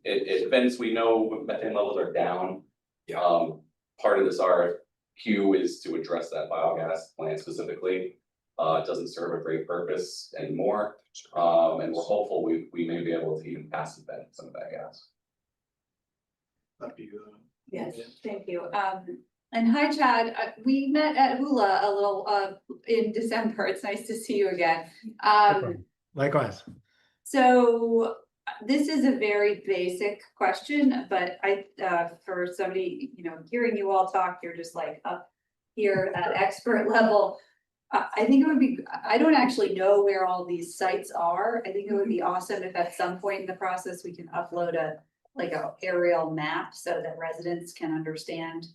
It depends, we know methane levels are down. Part of this RFQ is to address that biogas plant specifically. It doesn't serve a great purpose anymore. And we're hopeful we may be able to even pass and vent some of that gas. That'd be good. Yes, thank you. And hi, Chad. We met at Hula a little in December. It's nice to see you again. Likewise. So this is a very basic question, but for somebody, hearing you all talk, you're just like up here at expert level. I think it would be, I don't actually know where all these sites are. I think it would be awesome if at some point in the process, we can upload a aerial map so that residents can understand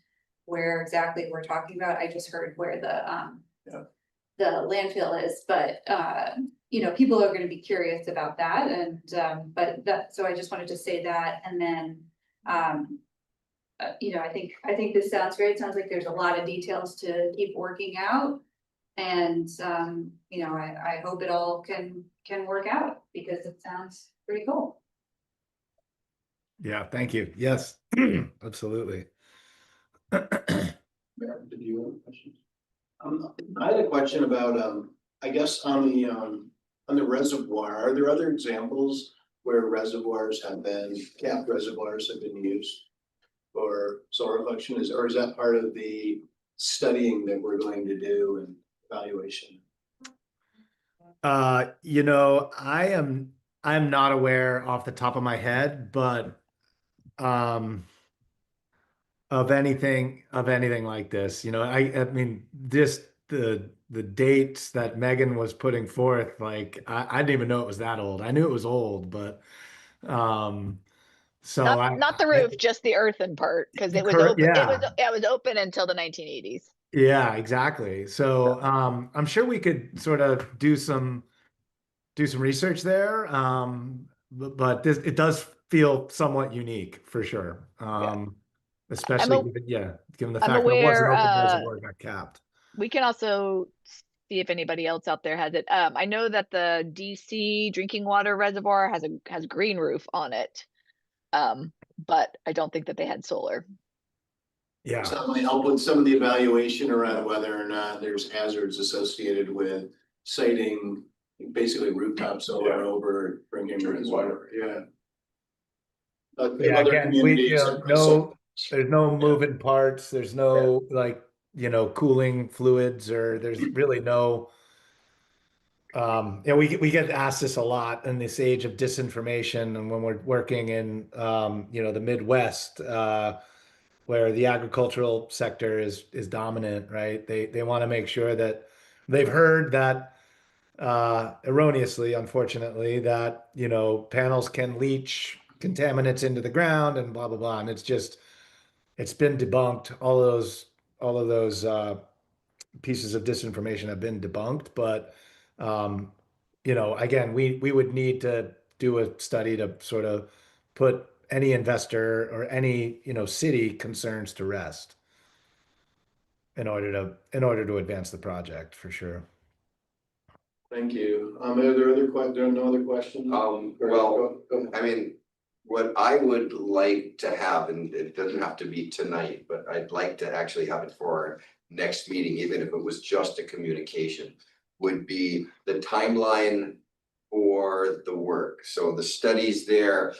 where exactly we're talking about. I just heard where the landfill is, but people are gonna be curious about that, and so I just wanted to say that, and then I think this sounds great. It sounds like there's a lot of details to keep working out. And I hope it all can work out because it sounds pretty cool. Yeah, thank you. Yes, absolutely. Did you have a question? I had a question about I guess on the reservoir, are there other examples where reservoirs have been, capped reservoirs have been used for solar collection? Or is that part of the studying that we're going to do and evaluation? I'm not aware off the top of my head, but of anything like this. I mean, just the dates that Megan was putting forth, like I didn't even know it was that old. I knew it was old, but so not the roof, just the earthen part, because it was open. It was open until the 1980s. Yeah, exactly. So I'm sure we could sort of do some research there. But it does feel somewhat unique for sure. Especially given the fact that it wasn't open reservoir, it got capped. We can also see if anybody else out there has it. I know that the DC drinking water reservoir has a green roof on it. But I don't think that they had solar. Yeah. So that might help with some of the evaluation around whether or not there's hazards associated with siting basically rooftop solar over drinking water. Yeah. Again, there's no moving parts. There's no cooling fluids, or there's really no. We get asked this a lot in this age of disinformation, and when we're working in the Midwest, where the agricultural sector is dominant, right? They want to make sure that they've heard that erroneously, unfortunately, that panels can leach contaminants into the ground and blah blah blah, and it's been debunked. All of those pieces of disinformation have been debunked, but You know, again, we would need to do a study to sort of put any investor or any, you know, city concerns to rest in order to advance the project for sure. Thank you. Are there there are no other questions? Well, Go ahead. I mean, what I would like to have, and it doesn't have to be tonight, but I'd like to actually have it for our next meeting, even if it was just a communication, would be the timeline for the work. So the studies there,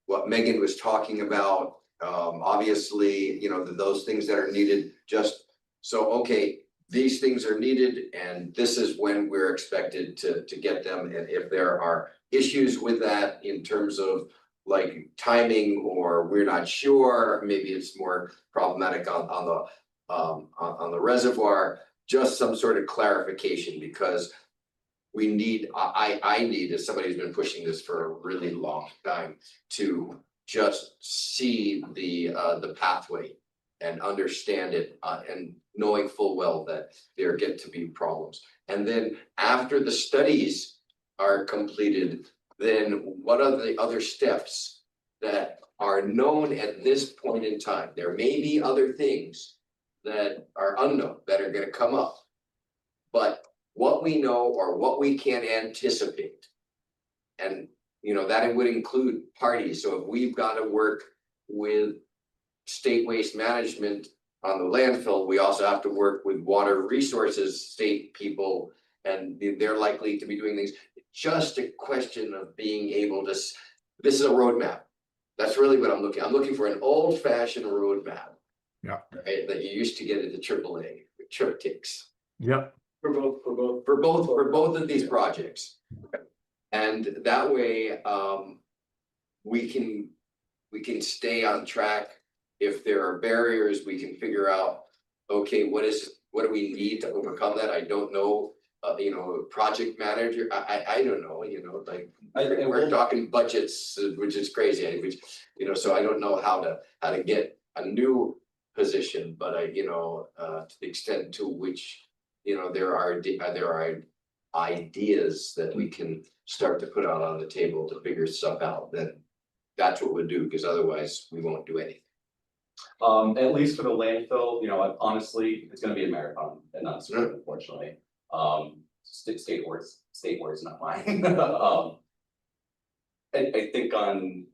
what Megan was talking about, obviously, you know, those things that are needed, just so, okay, these things are needed and this is when we're expected to get them. And if there are issues with that in terms of like timing, or we're not sure, maybe it's more problematic on the reservoir, just some sort of clarification, because we need, I need, as somebody who's been pushing this for a really long time, to just see the pathway and understand it, and knowing full well that there get to be problems. And then after the studies are completed, then what are the other steps that are known at this point in time? There may be other things that are unknown that are gonna come up. But what we know or what we can anticipate, and you know, that it would include parties. So if we've got to work with state waste management on the landfill, we also have to work with water resources, state people, and they're likely to be doing things. Just a question of being able to, this is a roadmap. That's really what I'm looking for, an old fashioned roadmap. Yeah. Right, that you used to get at the AAA, with triptychs. Yep. For both of these projects. And that way, we can stay on track. If there are barriers, we can figure out, okay, what do we need to overcome that? I don't know, you know, project manager, I don't know, you know, like, we're talking budgets, which is crazy, which, you know, so I don't know how to get a new position, but you know, to the extent to which, you know, there are ideas that we can start to put out on the table to figure stuff out, then that's what we'll do, because otherwise we won't do anything. At least for the landfill, you know, honestly, it's gonna be a marathon and not a sprint, unfortunately. State words, not mine. I think on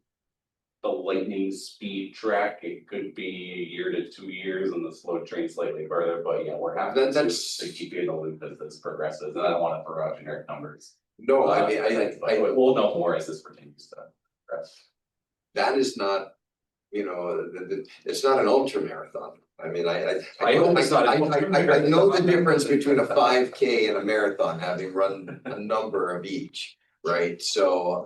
the lightning speed track, it could be a year to 2 years, and the slow train slightly further, but yeah, we're happy to keep you in the loop as this progresses, and I don't wanna throw out generic numbers. No, I mean, we'll know more as this continues to progress. That is not, you know, it's not an ultra marathon. I mean, I hope it's not an I know the difference between a 5K and a marathon, having run a number of each, right? So,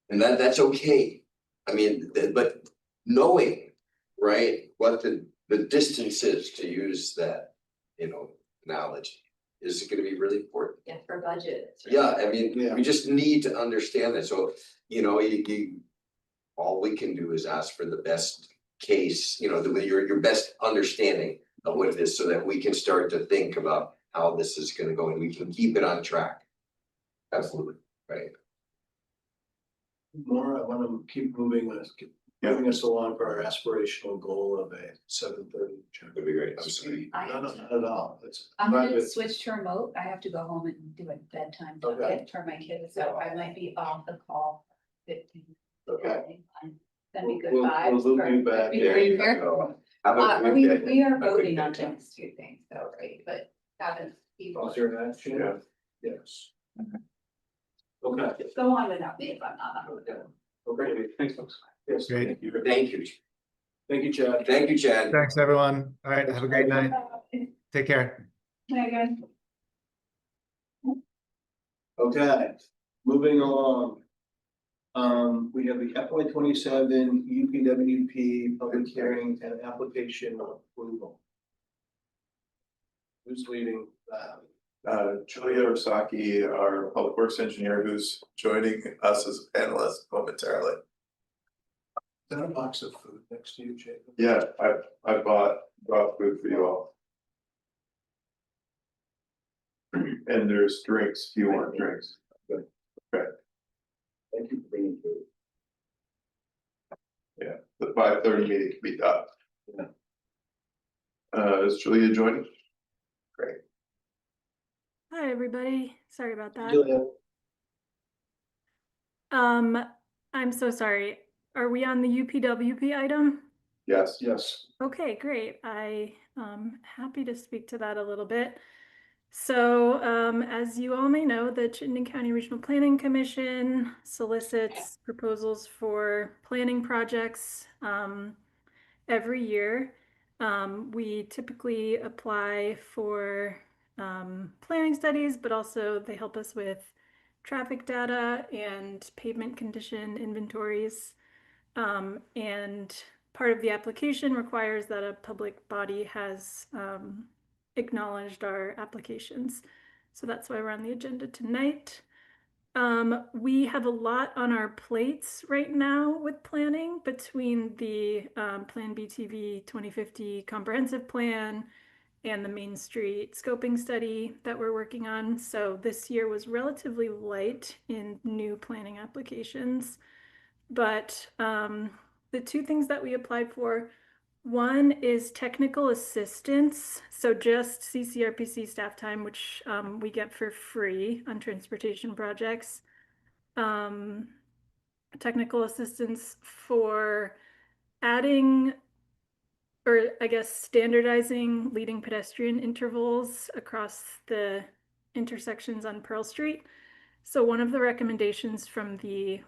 and that's okay. I mean, but knowing, right, what the distance is, to use that, you know, analogy, is gonna be really important. Yeah, for budget. Yeah, I mean, we just need to understand that. So, you know, all we can do is ask for the best case, you know, your best understanding of what it is, so that we can start to think about how this is gonna go and we can keep it on track. Absolutely, right. More, I want to keep moving us along for our aspirational goal of a 7:30. That'd be great. I'm sorry. No, not at all. I'm gonna switch to remote. I have to go home and do a bedtime Okay. for my kids, so I might be off the call 15. Okay. That'd be good We'll vibes. loop you back. for- There you go. Have a good day. We are Have a good voting day. on things, two things though, right? But having people. Was there an action? Yeah. Yes. Okay. Just go on without me if I'm not on. Okay. Thanks, folks. Yes. Great. Thank you. Thank you. Thank you, Chad. Thank you, Chad. Thanks, everyone. All right, have a great night. Take care. Hi, guys. Okay, moving along. We have the FY 27 UPWP public hearing and application approval. Who's leading that? Julia Orsaki, our public works engineer, who's joining us as a panelist momentarily. Is that a box of food next to you, Jacob? Yeah, I brought food for you all. And there's drinks, if you want drinks. Good. Okay, Thank you for bringing food. yeah, the 5:30 meeting can be done. Yeah. Is Julia joining? Great. Hi, everybody. Sorry about that. Julia. I'm so sorry. Are we on the UPWP item? Yes. Yes. Okay, great. I happy to speak to that a little bit. So, as you all may know, the Chittenden County Regional Planning Commission solicits proposals for planning projects every year. We typically apply for planning studies, but also they help us with traffic data and pavement condition inventories. And part of the application requires that a public body has acknowledged our applications. So that's why we're on the agenda tonight. We have a lot on our plates right now with planning between the Plan BTV 2050 comprehensive plan and the Main Street scoping study that we're working on. So this year was relatively light in new planning applications. But the two things that we applied for, one is technical assistance. So just CCRPC staff time, which we get for free on transportation projects. Technical assistance for adding, or I guess standardizing leading pedestrian intervals across the intersections on Pearl Street. So one of the recommendations from the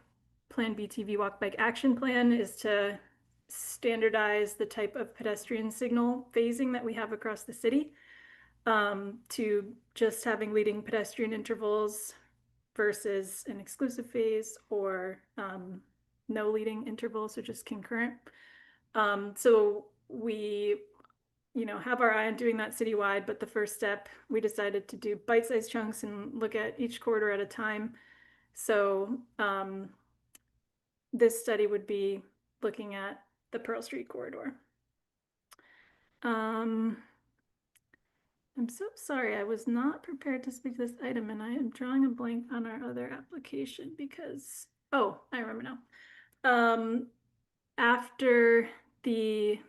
Plan BTV Walk Bike Action Plan is to standardize the type of pedestrian signal phasing that we have across the city, to just having leading pedestrian intervals versus an exclusive phase, or no leading intervals, so just concurrent. So we, have our eye on doing that citywide, but the first step, we decided to do bite-sized chunks and look at each corridor at a time. So this study would be looking at the Pearl Street corridor. I'm so sorry, I was not prepared to speak to this item, and I am drawing a blank on our other application because, oh, I remember now. After the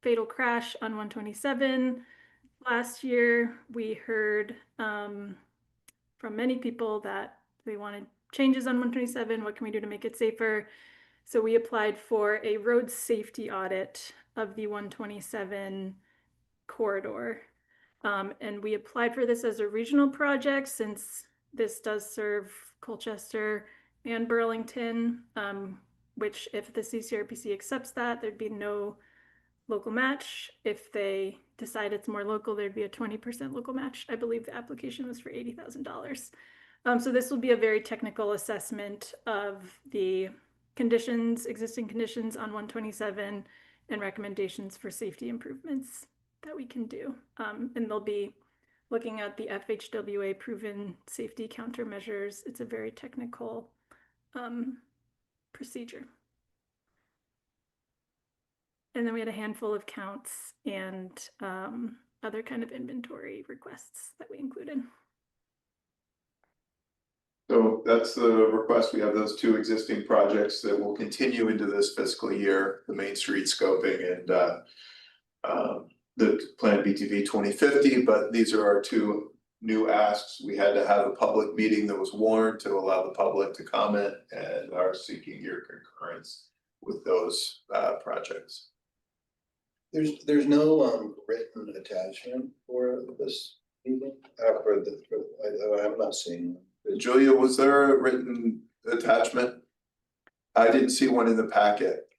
fatal crash on 127 last year, we heard from many people that they wanted changes on 127. What can we do to make it safer? So we applied for a road safety audit of the 127 corridor. And we applied for this as a regional project since this does serve Colchester and Burlington, which if the CCRPC accepts that, there'd be no local match. If they decide it's more local, there'd be a 20% local match. I believe the application was for $80,000. So this will be a very technical assessment of the conditions, existing conditions on 127, and recommendations for safety improvements that we can do. And they'll be looking at the FHWA proven safety countermeasures. It's a very technical procedure. And then we had a handful of counts and other kind of inventory requests that we included. So that's the request. We have those two existing projects that will continue into this fiscal year, the Main Street scoping and the Plan BTV 2050, but these are our two new asks. We had to have a public meeting that was warned to allow the public to comment, and are seeking your concurrence with those projects. There's no written attachment for this meeting, I'm not seeing one. Julia, was there a written attachment? I didn't see one in the packet.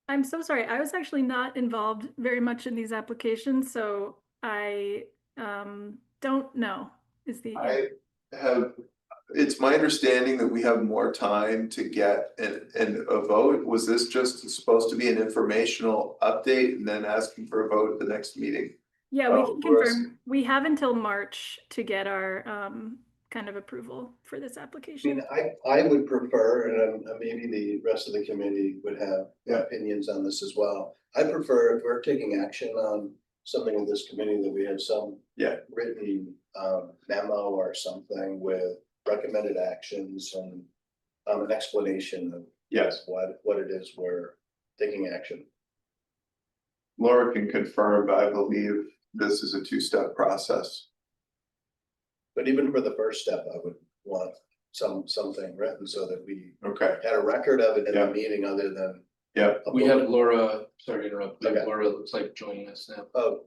I'm so sorry. I was actually not involved very much in these applications, so I don't know is the. I have, it's my understanding that we have more time to get a vote. Was this just supposed to be an informational update and then asking for a vote at the next meeting? Yeah, we can confirm. We have until March to get our kind of approval for this application. I mean, I would prefer, and maybe the rest of the committee would have opinions on this as well. I prefer, if we're taking action on something in this committee, that we have some written memo or something with recommended actions and an explanation of Yes, what it is we're taking action. Laura can confirm, but I believe this is a two-step process. But even for the first step, I would want something written so that we Okay, had a record of it in Yeah. the meeting other than. yeah, We have Laura, sorry to interrupt, we have Okay. Laura looks like joining us now. Oh.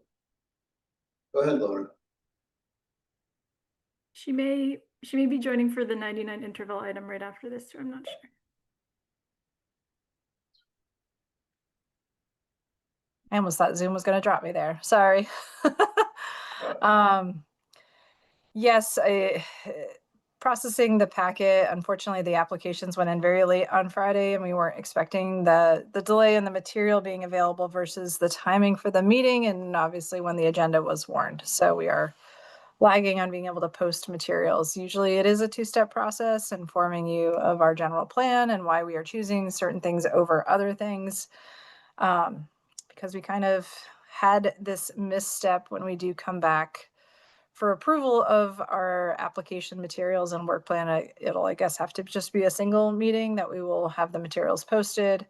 Go ahead, Laura. She may be joining for the 99 interval item right after this too. I'm not sure. I almost thought Zoom was going to drop me there. Sorry. Yes, processing the packet. Unfortunately, the applications went in very late on Friday, and we weren't expecting the delay in the material being available versus the timing for the meeting, and obviously when the agenda was warned. So we are lagging on being able to post materials. Usually it is a two-step process, informing you of our general plan and why we are choosing certain things over other things. Because we kind of had this misstep when we do come back for approval of our application materials and work plan. It'll, I guess, have to just be a single meeting that we will have the materials posted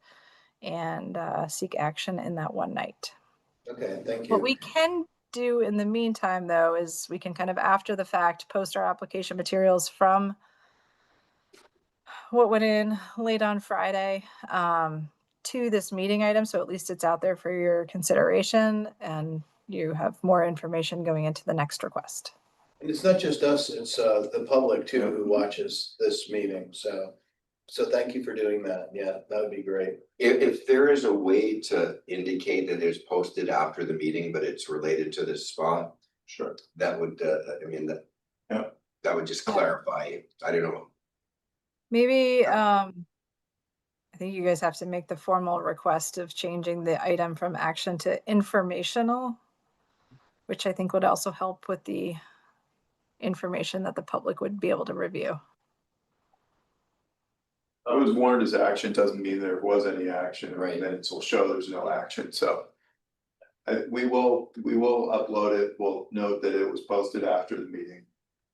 and seek action in that one night. Okay, thank you. What we can do in the meantime, though, is we can kind of after the fact post our application materials from what went in late on Friday to this meeting item. So at least it's out there for your consideration and you have more information going into the next request. And it's not just us, it's the public too who watches this meeting. So thank you for doing that. Yeah, that would be great. If there is a way to indicate that it's posted after the meeting, but it's related to this spot, sure. That would, that would just clarify. I don't know. Maybe, I think you guys have to make the formal request of changing the item from action to informational, which I think would also help with the information that the public would be able to review. It was warned as action, doesn't mean there was any action, Right. Minutes will show there's no action, so. We will upload it, we'll note that it was posted after the meeting.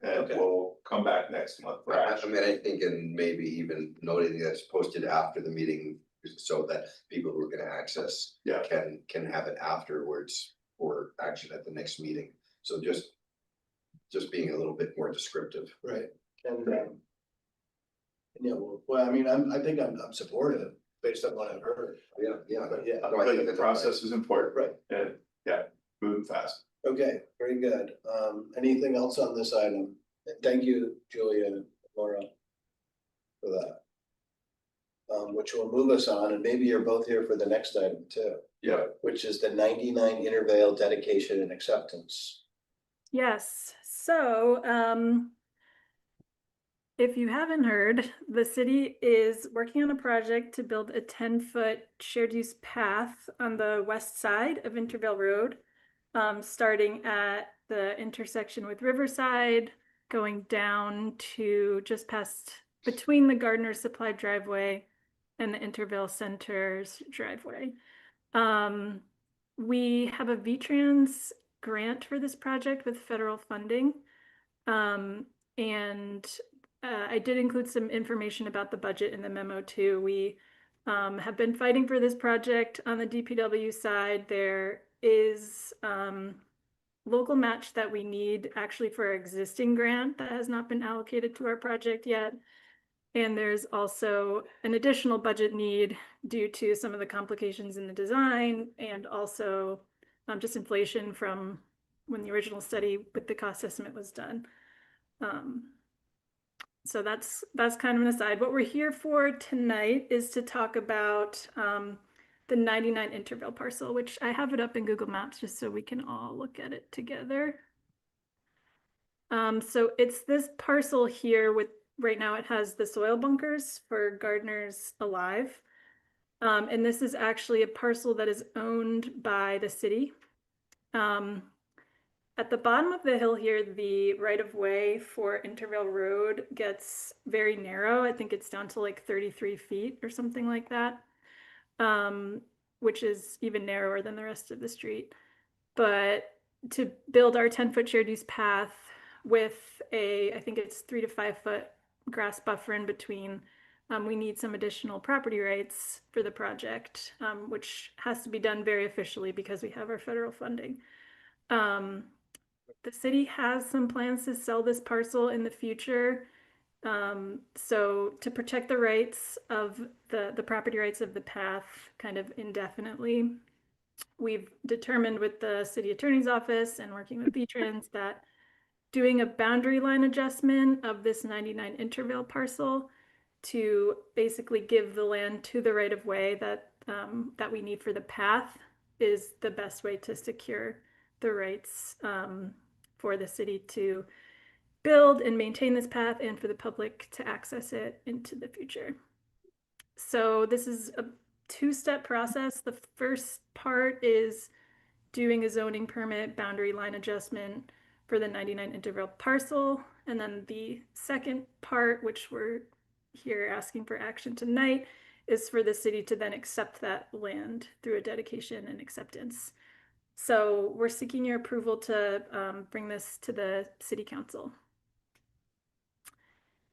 And Okay. we'll come back next month for I action. mean, I think, and maybe even noting that it's posted after the meeting so that people who are gonna access Yeah. can have it afterwards for action at the next meeting. So just being a little bit more descriptive. Right. And yeah, well, I mean, I think I'm supportive based on what I've heard. Yeah. But yeah, No, I think The that's process is important. Right. And yeah, moving fast. okay, very good. Anything else on this item? Thank you, Julia and Laura, for that. Which will move us on, and maybe you're both here for the next item too. Yeah. Which is the 99 Intervale Dedication and Acceptance. Yes, so if you haven't heard, the city is working on a project to build a 10-foot shared use path on the west side of Intervale Road, starting at the intersection with Riverside, going down to just past between the Gardner Supply driveway and the Intervale Center's driveway. We have a VTrans grant for this project with federal funding. And I did include some information about the budget in the memo too. We have been fighting for this project on the DPW side. There is local match that we need actually for our existing grant that has not been allocated to our project yet. And there's also an additional budget need due to some of the complications in the design and also just inflation from when the original study with the cost estimate was done. So that's kind of an aside. What we're here for tonight is to talk about the 99 Intervale parcel, which I have it up in Google Maps just so we can all look at it together. So it's this parcel here with, right now it has the soil bunkers for Gardner's Alive. And this is actually a parcel that is owned by the city. At the bottom of the hill here, the right-of-way for Intervale Road gets very narrow. I think it's down to like 33 feet or something like that, which is even narrower than the rest of the street. But to build our 10-foot shared use path, with I think it's 3 to 5 foot grass buffer in between. We need some additional property rights for the project, which has to be done very officially because we have our federal funding. The city has some plans to sell this parcel in the future. So to protect the rights of the property rights of the path kind of indefinitely, we've determined with the city attorney's office and working with veterans that doing a boundary line adjustment of this 99 Intervale parcel to basically give the land to the right of way that we need for the path is the best way to secure the rights for the city to build and maintain this path and for the public to access it into the future. So this is a two-step process. The first part is doing a zoning permit boundary line adjustment for the 99 Intervale parcel. And then the second part, which we're here asking for action tonight, is for the city to then accept that land through a dedication and acceptance. So we're seeking your approval to bring this to the city council.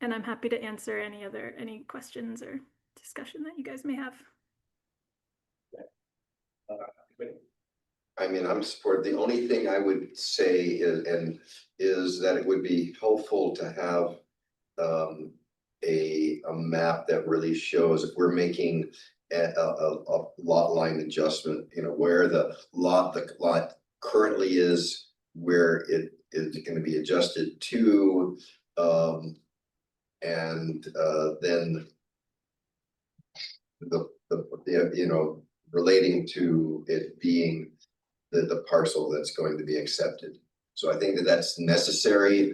And I'm happy to answer any questions or discussion that you guys may have. I mean, I'm supportive. The only thing I would say is that it would be helpful to have a map that really shows if we're making a lot line adjustment, you know, where the lot currently is, where it is going to be adjusted to, and then the you know, relating to it being the parcel that's going to be accepted. So I think that that's necessary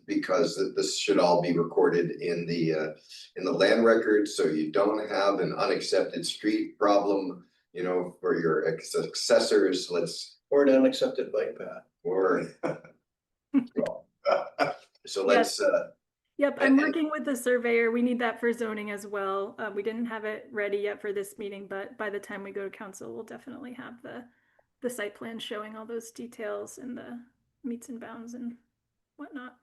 because this should all be recorded in the land record, so you don't have an unaccepted street problem, you know, for your successors. Or an unaccepted bike path. Or so let's. Yep, I'm working with the surveyor. We need that for zoning as well. We didn't have it ready yet for this meeting, but by the time we go to council, we'll definitely have the site plan showing all those details and the meets and bounds and whatnot.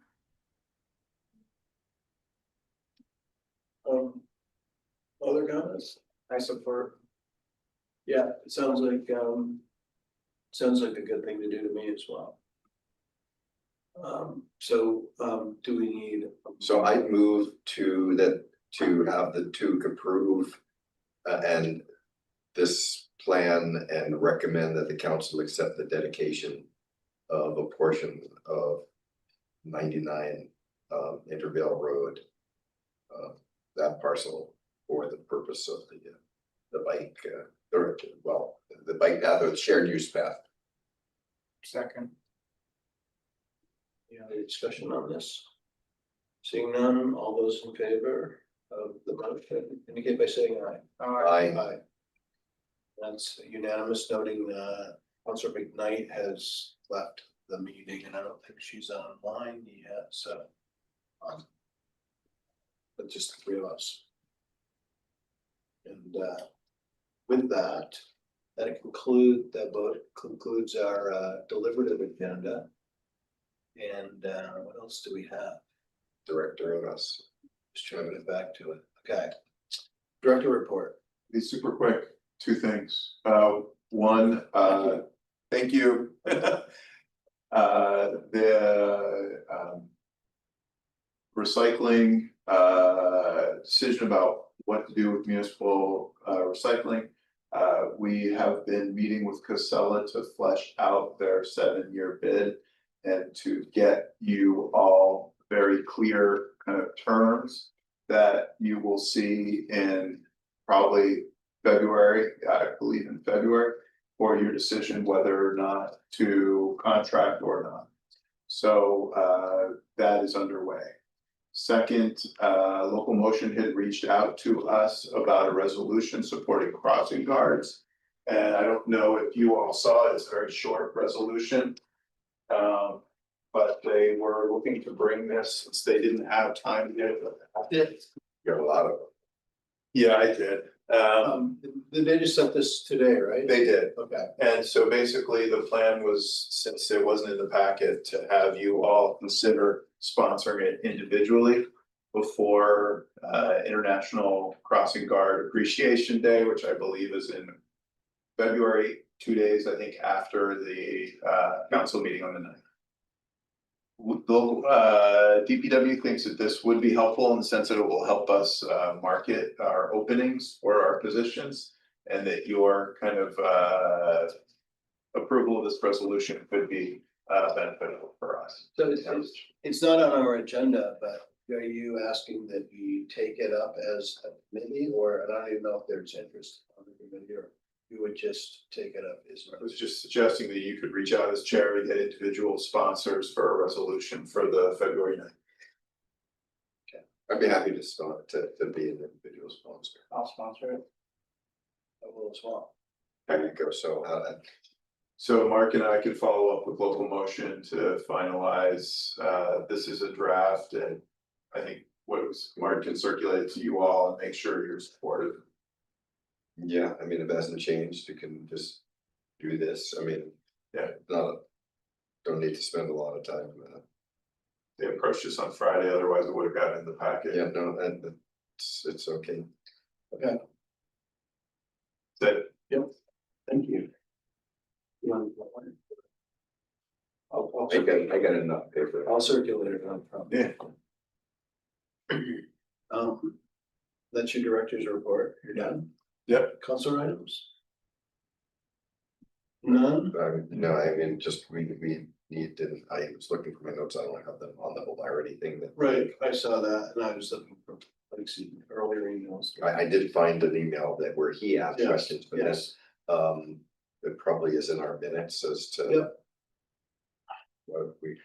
Other comments? I support. Yeah, it sounds like a good thing to do to me as well. Do we need? So I'd move to have the TEUC approve and this plan and recommend that the council accept the dedication of a portion of 99 Intervale Road, that parcel for the purpose of the bike, the bike path or the shared use path. Second. Any discussion on this? Seeing none, all those in favor of the motion indicate by saying aye. Aye. That's unanimous, noting Councilor McKnight has left the meeting and I don't think she's online yet, so. But just the three of us. And with that concludes our deliberative agenda. And what else do we have? Director of us. Just trying it back to it. Okay. Director report. Be super quick, two things. One, thank you. The recycling decision about what to do with municipal recycling. We have been meeting with Casella to flesh out their 7-year bid and to get you all very clear kind of terms that you will see in probably February, I believe in February, for your decision whether or not to contract or not. So that is underway. Second, Local Motion had reached out to us about a resolution supporting crossing guards. And I don't know if you all saw it, it's a very short resolution. But they were looking to bring this since they didn't have time to get it. You got a lot of them. Yeah, I did. Did they just set this today, right? They did. Okay. And so basically the plan was, since it wasn't in the packet, to have you all consider sponsoring it individually before International Crossing Guard Appreciation Day, which I believe is in February, 2 days, I think, after the council meeting on the 9th. The DPW thinks that this would be helpful in the sense that it will help us market our openings or our positions, and that your kind of approval of this resolution could be beneficial for us. So it's not on our agenda, but are you asking that we take it up as a committee, or I don't even know if there's interest on the committee, or you would just take it up as? I was just suggesting that you could reach out as chair to get individual sponsors for a resolution for the February 9th. I'd be happy to start to be an individual sponsor. I'll sponsor it. I will as well. There you go, so So Mark and I can follow up with local motion to finalize, this is a draft, and I think what was, Mark can circulate it to you all and make sure you're supportive. yeah, I mean, if it hasn't changed, you can just do this, I mean, yeah, don't need to spend a lot of time. They approached us on Friday, otherwise it would have gotten in the packet. Yeah, no, and it's okay. Okay. That, yep, thank you. I got enough paper. I'll circulate it, no problem. Yeah. That's your director's report, you're done? Yep. Councilor Items? None? No, I mean, just we need to, I was looking for my notes, I don't have them on the polarity thing that. Right, I saw that, and I was looking for, like, see, earlier emails. I did find an email that where he asked Yes, questions, but then, yes. it probably is in our minutes as to. Yep. What we.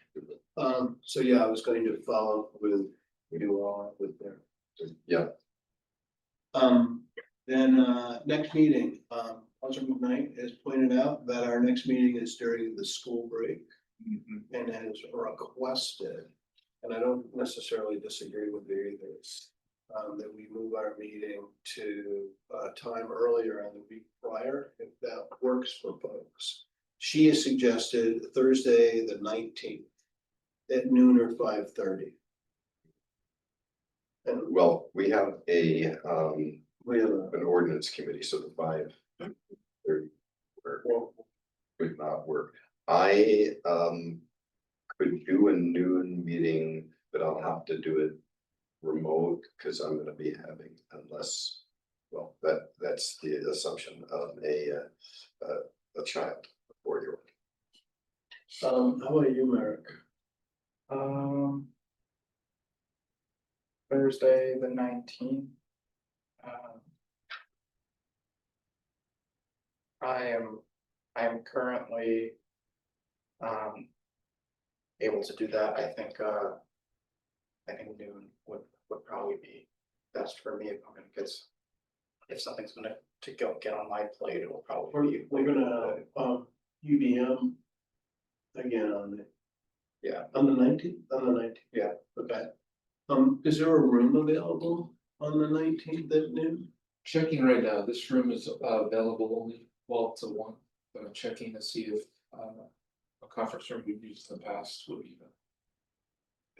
So yeah, I was going to follow up with you all with there. Yeah. Then, next meeting, Councilor McKnight has pointed out that our next meeting is during the school break. And has requested, and I don't necessarily disagree with you either, that we move our meeting to time earlier on the week prior, if that works for folks. She has suggested Thursday, the 19th at noon or 5:30. And Well, we have a, we have an ordinance committee, so the 5:30 would not work. I could do a noon meeting, but I'll have to do it remote because I'm gonna be having, unless, well, that's the assumption of a child, a 4-year-old. how about you, Merrick? Thursday, the 19th. I am currently able to do that. I think noon would probably be best for me if I'm gonna get, if something's gonna get on my plate, it will probably be. We're gonna have UBM again on the. Yeah. On the 19th, Yeah. Okay. Is there a room available on the 19th at noon? Checking right now, this room is available only 12 to 1. I'm checking to see if a conference room we've used in the past would be.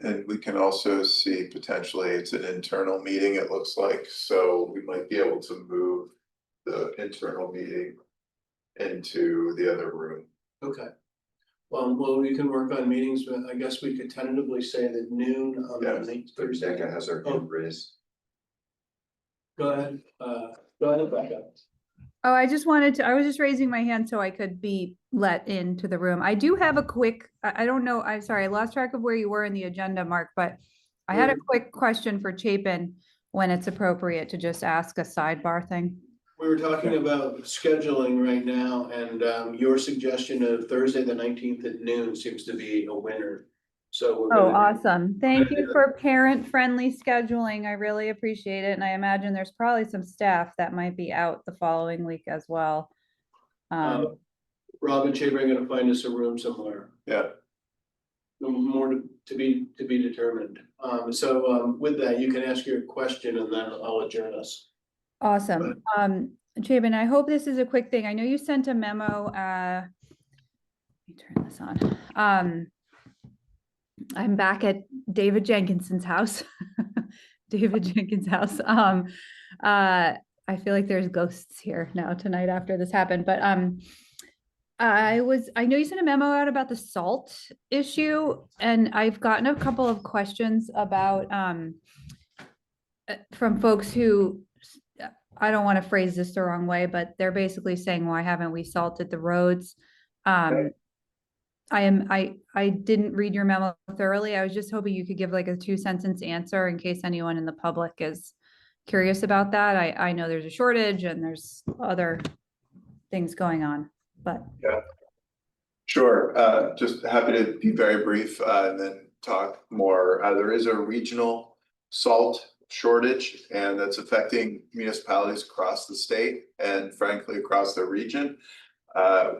and we can also see potentially it's an internal meeting, it looks like, so we might be able to move the internal meeting into the other room. Okay. Well, we can work on meetings, but I guess we could tentatively say that noon on the Yes. 19th. Becca has her hand raised. Go ahead, Becca. Oh, I was just raising my hand so I could be let into the room. I do have a quick, I don't know, I'm sorry, I lost track of where you were in the agenda, Mark, but I had a quick question for Chapin when it's appropriate to just ask a sidebar thing. We were talking about scheduling right now, and your suggestion of Thursday, the 19th at noon seems to be a winner. So we're Oh, gonna awesome. Thank you for parent-friendly scheduling. I really appreciate it. And I imagine there's probably some staff that might be out the following week as well. Rob and Chapin are gonna find us a room somewhere. Yeah. No more to be determined. So with that, you can ask your question and then I'll adjourn us. Awesome. Jabin, I hope this is a quick thing. I know you sent a memo, let me turn this on. I'm back at David Jenkinson's house. David Jenkins' house. I feel like there's ghosts here now tonight after this happened, but I know you sent a memo out about the salt issue, and I've gotten a couple of questions about from folks who, I don't want to phrase this the wrong way, but they're basically saying, why haven't we salted the roads? I didn't read your memo thoroughly. I was just hoping you could give like a 2-sentence answer in case anyone in the public is curious about that. I know there's a shortage and there's other things going on, but. Yeah. Sure, just happy to be very brief and then talk more. There is a regional salt shortage, and that's affecting municipalities across the state and frankly across the region.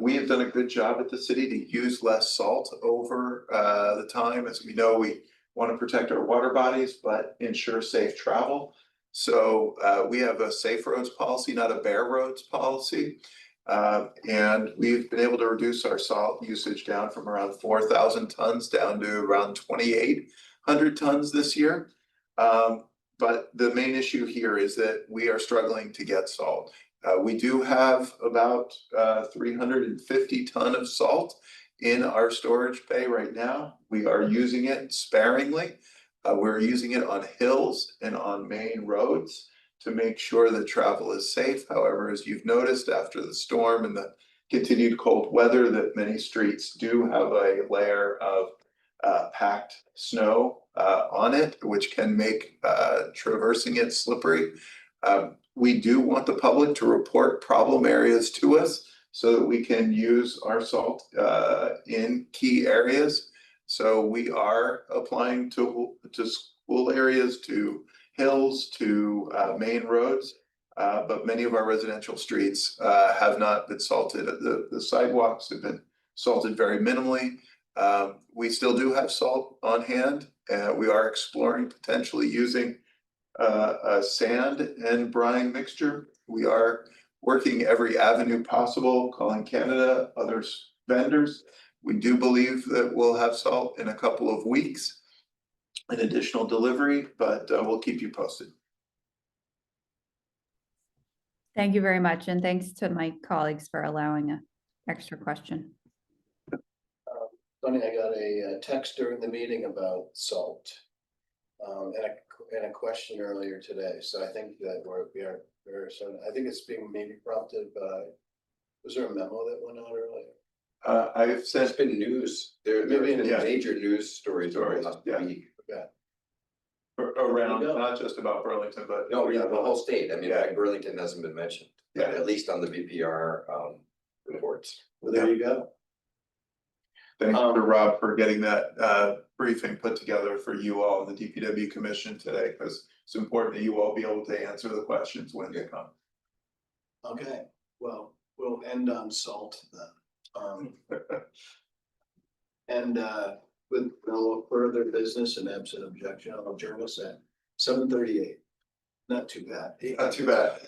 We have done a good job at the city to use less salt over the time. As we know, we want to protect our water bodies, but ensure safe travel. So we have a safe roads policy, not a bare roads policy. And we've been able to reduce our salt usage down from around 4,000 tons down to around 2,800 tons this year. But the main issue here is that we are struggling to get salt. We do have about 350 ton of salt in our storage bay right now. We are using it sparingly. We're using it on hills and on main roads to make sure that travel is safe. However, as you've noticed after the storm and the continued cold weather, that many streets do have a layer of packed snow on it, which can make traversing it slippery. We do want the public to report problem areas to us so that we can use our salt in key areas. So we are applying to school areas, to hills, to main roads, but many of our residential streets have not been salted. The sidewalks have been salted very minimally. We still do have salt on hand, and we are exploring potentially using a sand and brine mixture. We are working every avenue possible, calling Canada, other vendors. We do believe that we'll have salt in a couple of weeks, an additional delivery, but we'll keep you posted. Thank you very much. And thanks to my colleagues for allowing an extra question. Funny, I got a text during the meeting about salt. And a question earlier today, so I think that we are very soon. I think it's being maybe prompted by, was there a memo that went out earlier? I've sent. It's been news, there's been major news stories over the last week. Okay. Around, not just about Burlington, but. No, yeah, the whole state, I mean, Burlington hasn't been mentioned, Yeah. at least on the VPR reports. Well, there you go. Thanks to Rob for getting that briefing put together for you all and the DPW commission today, because it's important that you all be able to answer the questions when they come. Okay, well, we'll end on salt then. And with no further business and absent objection, I'll adjourn us at 7:38. Not too bad. Not too bad.